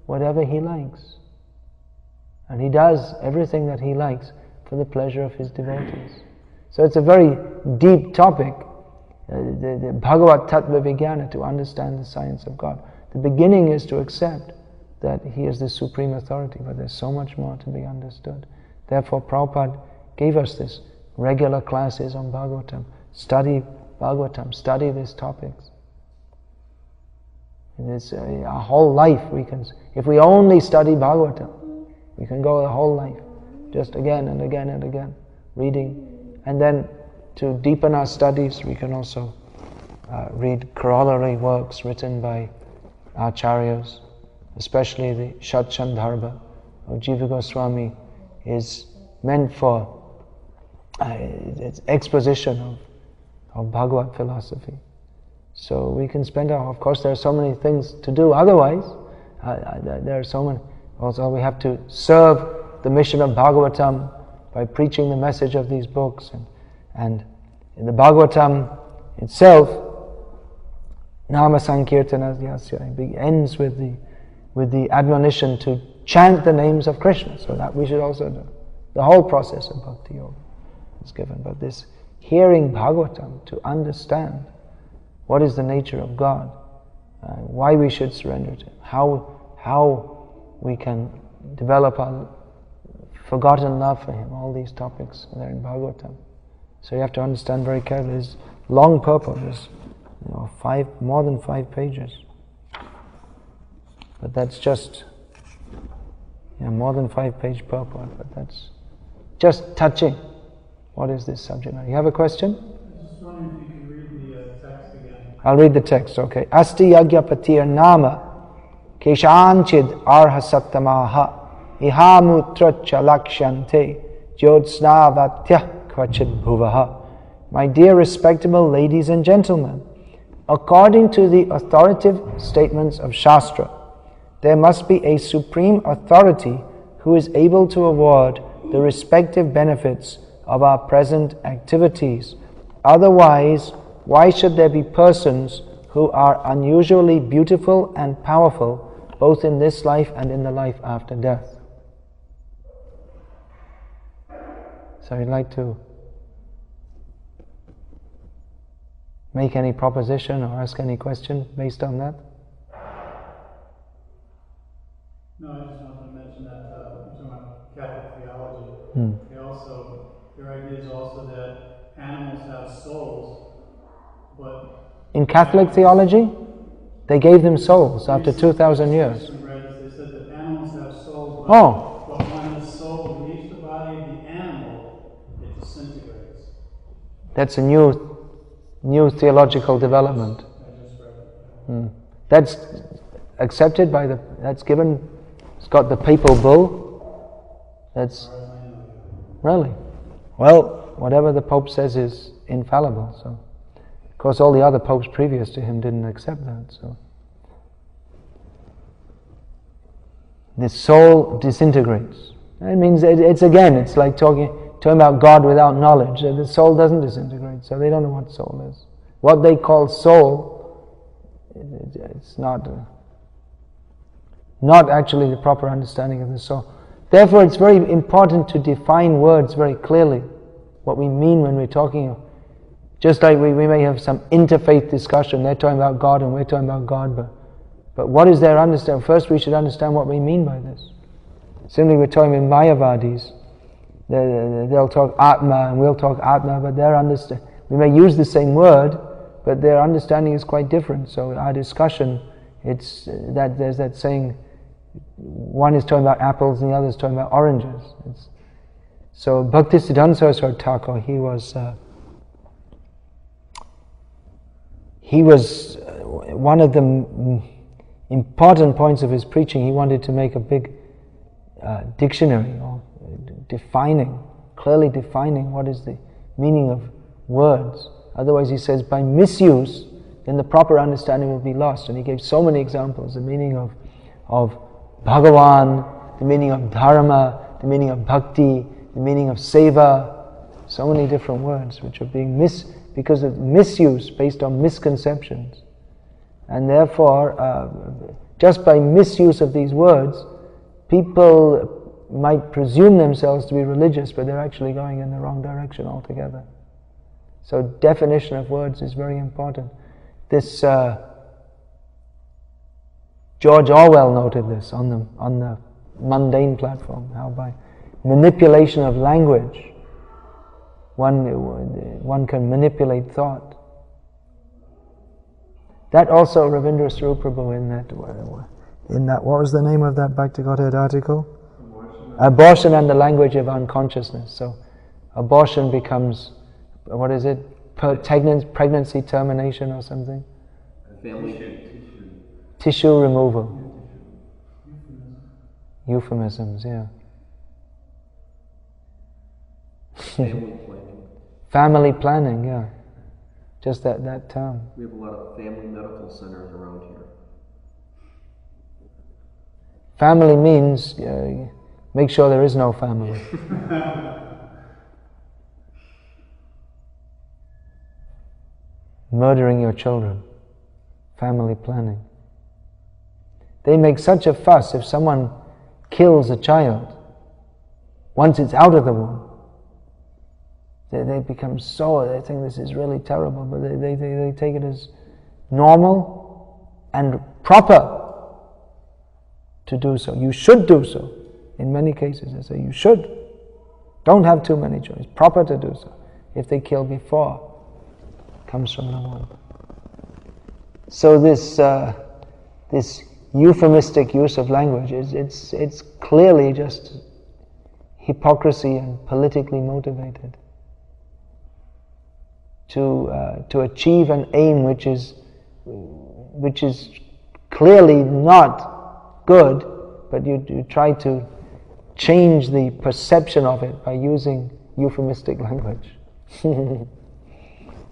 A: whatever he likes. And he does everything that he likes for the pleasure of his devotees. So it's a very deep topic, the Bhagavat Tattva Vijnana, to understand the science of God. The beginning is to accept that he is the supreme authority, but there's so much more to be understood. Therefore, Prabhupada gave us this regular classes on Bhagavatam. Study Bhagavatam, study these topics. And it's our whole life if we only study Bhagavatam, we can go the whole life, just again and again and again, reading. And then to deepen our studies, we can also read corollary works written by acharyas, especially the Shat Chandharva of Jiva Goswami is meant for it's exposition of Bhagavad philosophy. So we can spend of course there are so many things to do otherwise. There are so many. Also we have to serve the mission of Bhagavatam by preaching the message of these books. And in the Bhagavatam itself, Nama Sankirtana ends with the admonition to chant the names of Krishna. So that we should also do. The whole process of Bhakti Yoga is given. But this hearing Bhagavatam to understand what is the nature of God, why we should surrender to Him, how we can develop our forgotten love for Him, all these topics are in Bhagavatam. So you have to understand very carefully. It's long purport. It's more than 5 pages. But that's just more than 5-page purport. But that's just touching. What is this subject matter? You have a question?
B: I was just wondering if you could read the text again.
A: I'll read the text, okay. Asti yagya patir nama keshanchid arha sattamaha ihamutracha lakshante jyotsnavatyah kvachid bhuvaha. My dear respectable ladies and gentlemen, according to the authoritative statements of Shastra, there must be a supreme authority who is able to award the respective benefits of our present activities. Otherwise, why should there be persons who are unusually beautiful and powerful both in this life and in the life after death? So you'd like to make any proposition or ask any question based on that?
B: No, I just wanted to mention that you're talking about Catholic theology. Their idea is also that animals have souls, but
A: in Catholic theology, they gave them souls after 2,000 years.
B: They said that animals have souls,
A: Oh.
B: But when the soul leaves the body of the animal, it disintegrates.
A: That's a new theological development.
B: I just read it.
A: That's accepted by that's given, it's got the papal bull. That's, really? Well, whatever the Pope says is infallible, so. Of course, all the other popes previous to him didn't accept that, so. The soul disintegrates. It means it's like talking about God without knowledge. The soul doesn't disintegrate, so they don't know what soul is. What they call soul, it's not actually the proper understanding of the soul. Therefore, it's very important to define words very clearly, what we mean when we're talking. Just like we may have some interfaith discussion, they're talking about God and we're talking about God, but what is their understanding? First we should understand what we mean by this. Similarly, we're talking with Mayavadis. They'll talk Atma and we'll talk Atma, but we may use the same word, but their understanding is quite different. So our discussion, it's that there's that saying, one is talking about apples and the other is talking about oranges. So Bhaktisiddhanta Saraswati Thakur, he was one of the important points of his preaching. He wanted to make a big dictionary, or clearly defining what is the meaning of words. Otherwise, he says, by misuse, then the proper understanding will be lost. And he gave so many examples: the meaning of Bhagavan, the meaning of Dharma, the meaning of Bhakti, the meaning of Seva. So many different words which are being because of misuse based on misconceptions. And therefore, just by misuse of these words, people might presume themselves to be religious, but they're actually going in the wrong direction altogether. So definition of words is very important. This George Orwell noted this on the mundane platform, how by manipulation of language one can manipulate thought. That also Ravindra Swarup Prabhu in that what was the name of that Back to Godhead article? Abortion and the language of unconsciousness. So abortion becomes, what is it? Pregnancy termination or something? Tissue removal. Euphemisms, yeah.
C: Family planning.
A: Family planning, yeah. Just that term.
C: We have a lot of family medical centers around here.
A: Family means make sure there is no family. Murdering your children. Family planning. They make such a fuss if someone kills a child. Once it's out of the womb, they become so, they think this is really terrible, but they take it as normal and proper to do so. You should do so. In many cases, they say you should. Don't have too many children. It's proper to do so. If they kill before, it comes from the womb. So this euphemistic use of language it's clearly just hypocrisy and politically motivated to achieve an aim which is clearly not good, but you try to change the perception of it by using euphemistic language.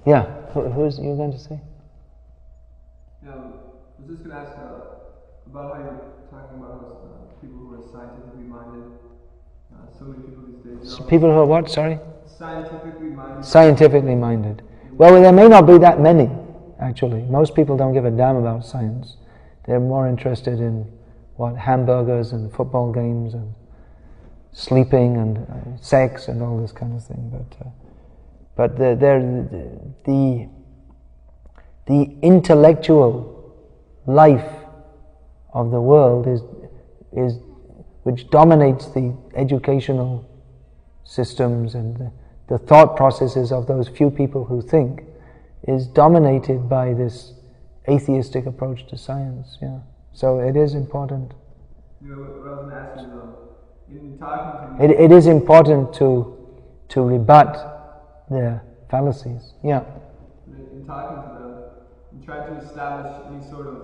A: Yeah, who's you going to say?
D: Yeah, I was just going to ask about how you're talking about people who are scientifically minded. So many people these days.
A: People who are what? Sorry?
D: Scientifically minded.
A: Scientifically minded. Well, there may not be that many, actually. Most people don't give a damn about science. They're more interested in hamburgers and football games and sleeping and sex and all this kind of thing. But the intellectual life of the world is which dominates the educational systems and the thought processes of those few people who think, is dominated by this atheistic approach to science. Yeah, so it is important.
D: You know, what I was going to ask you though, in talking to me,
A: It is important to rebut their fallacies. Yeah.
D: in talking to them, and trying to establish any sort of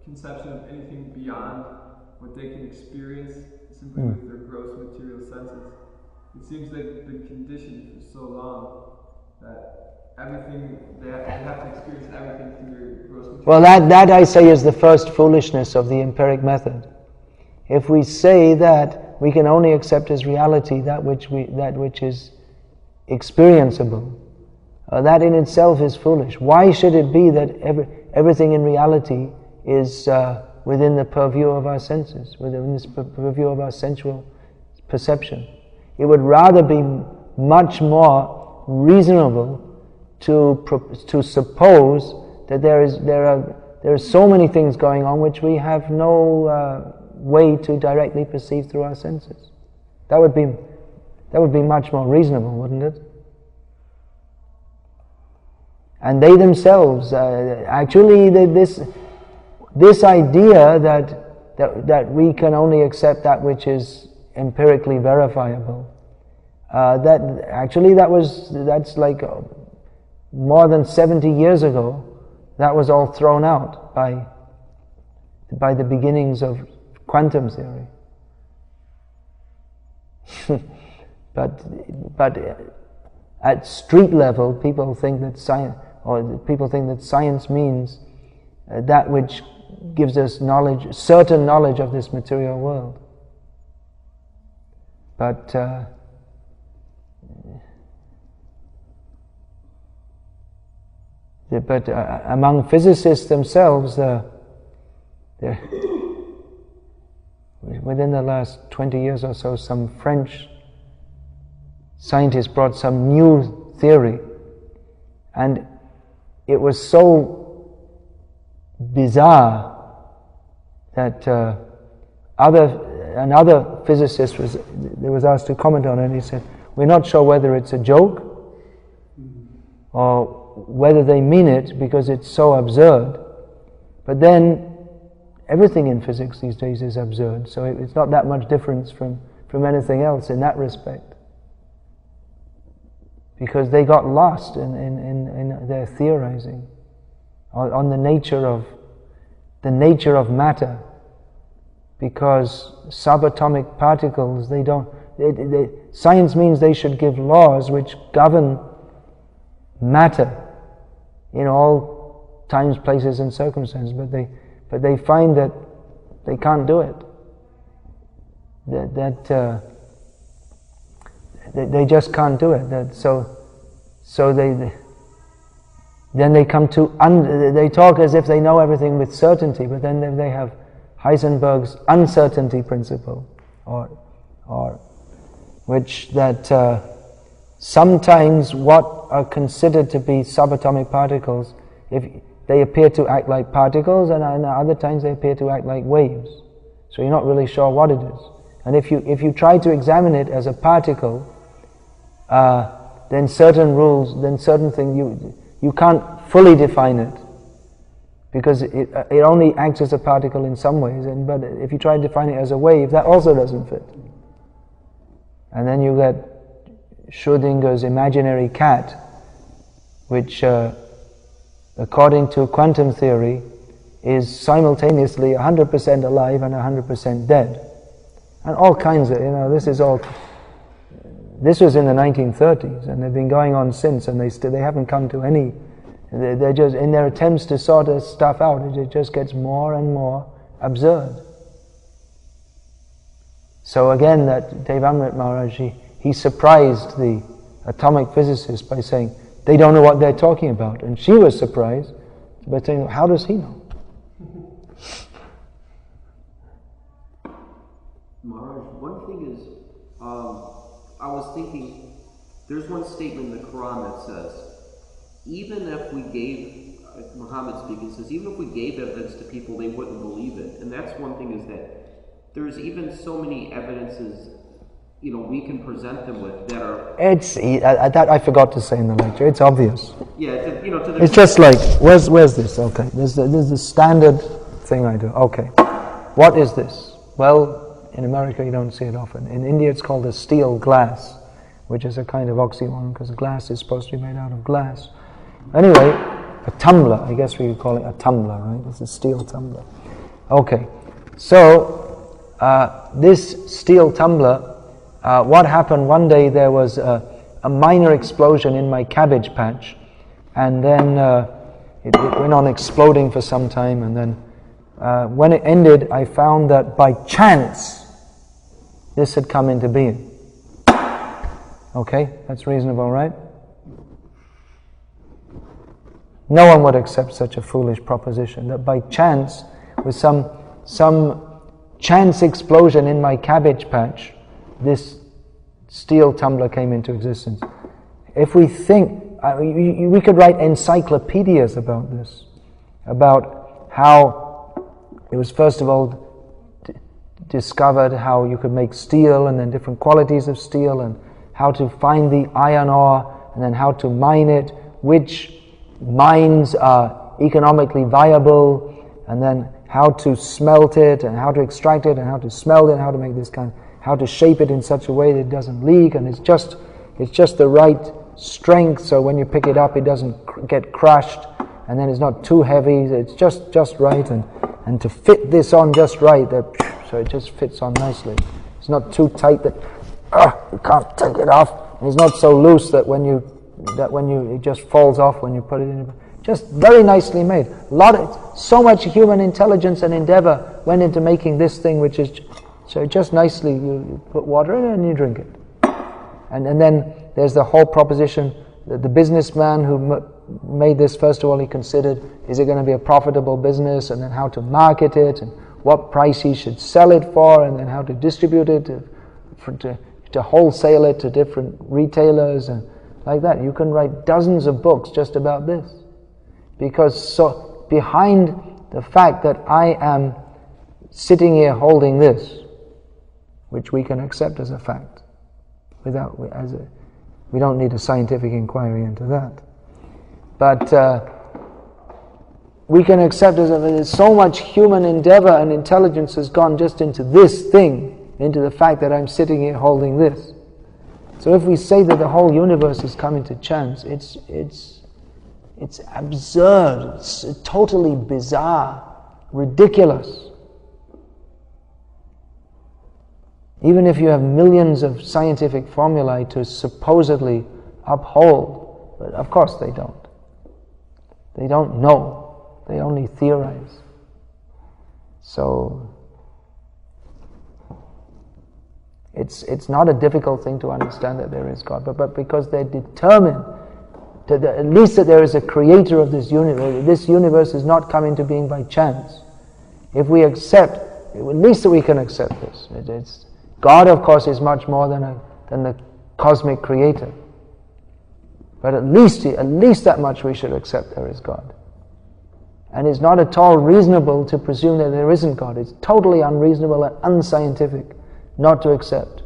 D: conception of anything beyond what they can experience simply with their gross material senses. It seems they've been conditioned for so long that everything they have to experience everything through their gross material.
A: Well, that I say is the first foolishness of the empiric method. If we say that we can only accept as reality that which is experienceable, that in itself is foolish. Why should it be that everything in reality is within the purview of our senses, within this purview of our sensual perception? It would rather be much more reasonable to suppose that there are so many things going on which we have no way to directly perceive through our senses. That would be much more reasonable, wouldn't it? And they themselves, actually, this idea that we can only accept that which is empirically verifiable, that's like more than 70 years ago. That was all thrown out by the beginnings of quantum theory. But at street level, people think that science means that which gives us knowledge, certain knowledge of this material world. But among physicists themselves, within the last 20 years or so, some French scientists brought some new theory, and it was so bizarre that another physicist was asked to comment on it, and he said, "We're not sure whether it's a joke or whether they mean it because it's so absurd." But then everything in physics these days is absurd, so it's not that much difference from anything else in that respect, because they got lost in their theorizing on the nature of matter, because subatomic particles, Science means they should give laws which govern matter in all times, places, and circumstances. But they find that they can't do it. They just can't do it. So then they come to they talk as if they know everything with certainty, but then they have Heisenberg's uncertainty principle, or which that sometimes what are considered to be subatomic particles, if they appear to act like particles, and other times they appear to act like waves. So you're not really sure what it is. And if you try to examine it as a particle, then certain rules, then certain things you can't fully define it, because it only acts as a particle in some ways. But if you try to define it as a wave, that also doesn't fit. And then you get Schrödinger's imaginary cat, which, according to quantum theory, is simultaneously 100% alive and 100% dead. And all kinds of, this was in the 1930s, and they've been going on since, and they haven't come to any, they're just, in their attempts to sort this stuff out, it just gets more and more absurd. So again, that Devamrit Maharaj, he surprised the atomic physicists by saying, they don't know what they're talking about. And she was surprised by saying, how does he know?
C: Maharaj, one thing is, I was thinking, there's one statement in the Quran that says, even if we gave, Muhammad speaking, says, even if we gave evidence to people, they wouldn't believe it. And that's one thing, is that there's even so many evidences, we can present them with that are...
A: that I forgot to say in the lecture, it's obvious.
C: Yeah,
A: it's just like, where's this? Okay, this is the standard thing I do. Okay, what is this? Well, in America you don't see it often. In India it's called a steel glass, which is a kind of oxymoron, because glass is supposed to be made out of glass. Anyway, a tumbler, I guess we could call it a tumbler, right? It's a steel tumbler. Okay, so this steel tumbler, what happened one day, there was a minor explosion in my cabbage patch, and then it went on exploding for some time, and then when it ended, I found that by chance this had come into being. Okay, that's reasonable, right? No one would accept such a foolish proposition, that by chance, with some chance explosion in my cabbage patch, this steel tumbler came into existence. If we think, we could write encyclopedias about this, about how it was first of all discovered how you could make steel, and then different qualities of steel, and how to find the iron ore, and then how to mine it, which mines are economically viable, and then how to smelt it, and how to extract it, and how to smelt it, and how to make this how to shape it in such a way that it doesn't leak, and it's just the right strength, so when you pick it up it doesn't get crushed, and then it's not too heavy, it's just right, and to fit this on just right, so it just fits on nicely. It's not too tight that you can't take it off, and it's not so loose that when you it just falls off when you put it in. Just very nicely made. So much human intelligence and endeavor went into making this thing, which is so just nicely. You put water in it and you drink it. And then there's the whole proposition that the businessman who made this, first of all, he considered, is it going to be a profitable business, and then how to market it, and what price he should sell it for, and then how to distribute it, to wholesale it to different retailers, and like that. You can write dozens of books just about this. Because so behind the fact that I am sitting here holding this, which we can accept as a fact, we don't need a scientific inquiry into that. But we can accept as so much human endeavor and intelligence has gone just into this thing, into the fact that I'm sitting here holding this. So if we say that the whole universe is coming to chance, it's absurd, it's totally bizarre, ridiculous. Even if you have millions of scientific formulae to supposedly uphold, but of course they don't. They don't know. They only theorize. So it's not a difficult thing to understand that there is God, but because they're determined at least that there is a creator of this universe is not come into being by chance. If we accept, at least that we can accept this. It's, God, of course, is much more than the cosmic creator. But at least that much we should accept there is God. And it's not at all reasonable to presume that there isn't God. It's totally unreasonable and unscientific not to accept.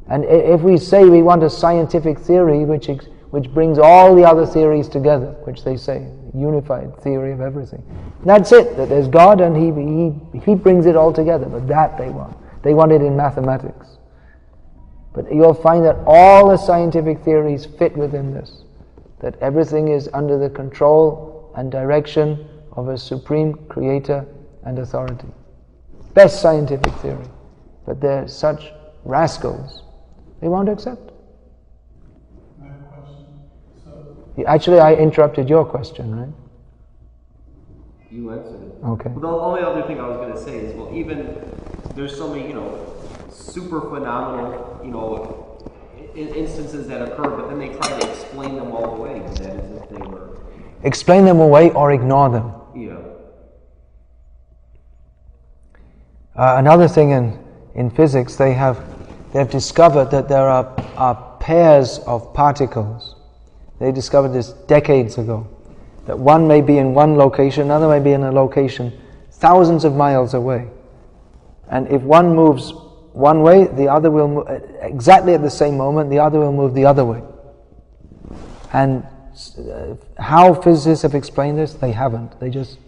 A: And if we say we want a scientific theory which brings all the other theories together, which they say, unified theory of everything. That's it, that there's God and He brings it all together, but that they want. They want it in mathematics. But you'll find that all the scientific theories fit within this, that everything is under the control and direction of a supreme creator and authority. Best scientific theory. But they're such rascals, they won't accept. Actually, I interrupted your question, right?
C: You answered it.
A: Okay.
C: Well, the only other thing I was going to say is, well, even there's so many, super phenomenal, instances that occur, but then they try to explain them all away. That is if they were.
A: Explain them away or ignore them.
C: Yeah.
A: Another thing in physics, they have discovered that there are pairs of particles. They discovered this decades ago, that one may be in one location, another may be in a location thousands of miles away. And if one moves one way, the other will move, exactly at the same moment, the other will move the other way. And how physicists have explained this? They haven't. They just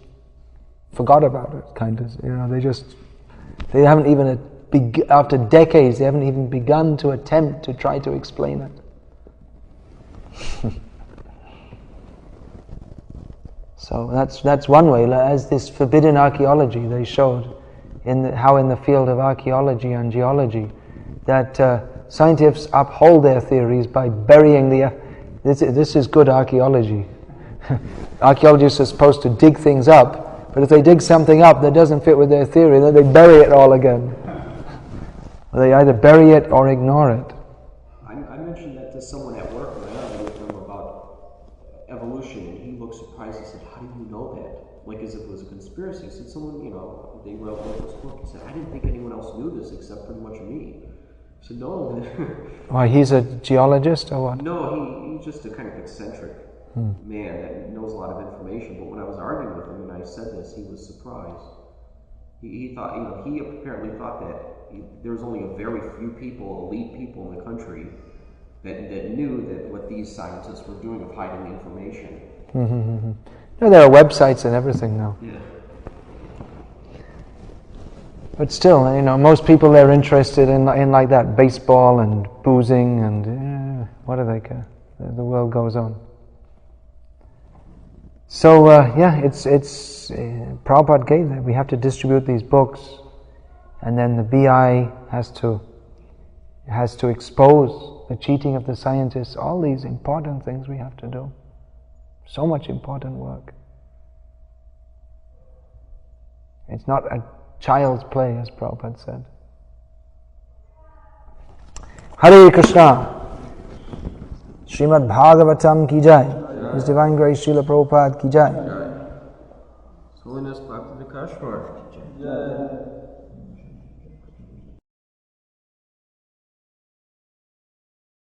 A: forgot about it, kind of. They haven't even, after decades, they haven't even begun to attempt to try to explain it. So that's one way. As this forbidden archaeology, they showed how in the field of archaeology and geology that scientists uphold their theories by burying this is good archaeology. Archaeologists are supposed to dig things up, but if they dig something up that doesn't fit with their theory, then they bury it all again. They either bury it or ignore it.
C: I mentioned that to someone at work when I was with him about evolution, and he looked surprised and said, "How do you know that?" Like as if it was a conspiracy. I said, "Someone, they wrote this book." He said, "I didn't think anyone else knew this except pretty much me." I said, "No."
A: Why, he's a geologist or what?
C: No, he's just a kind of eccentric man that knows a lot of information. But when I was arguing with him and I said this, he was surprised. He thought, he apparently thought that there was only a very few people, elite people in the country that knew that what these scientists were doing of hiding the information.
A: Mm-hmm. No, there are websites and everything now.
C: Yeah.
A: But still, most people, they're interested in like that, baseball and boozing and what do they care? The world goes on. So it's Prabhupada gave that. We have to distribute these books, and then the BI has to expose the cheating of the scientists. All these important things we have to do. So much important work. It's not a child's play, as Prabhupada said. Hare Krishna. Srimad Bhagavatam ki jai. His Divine Grace Srila Prabhupada ki jai.
C: Holiness Bhakti Vikas Maharaj ki jai.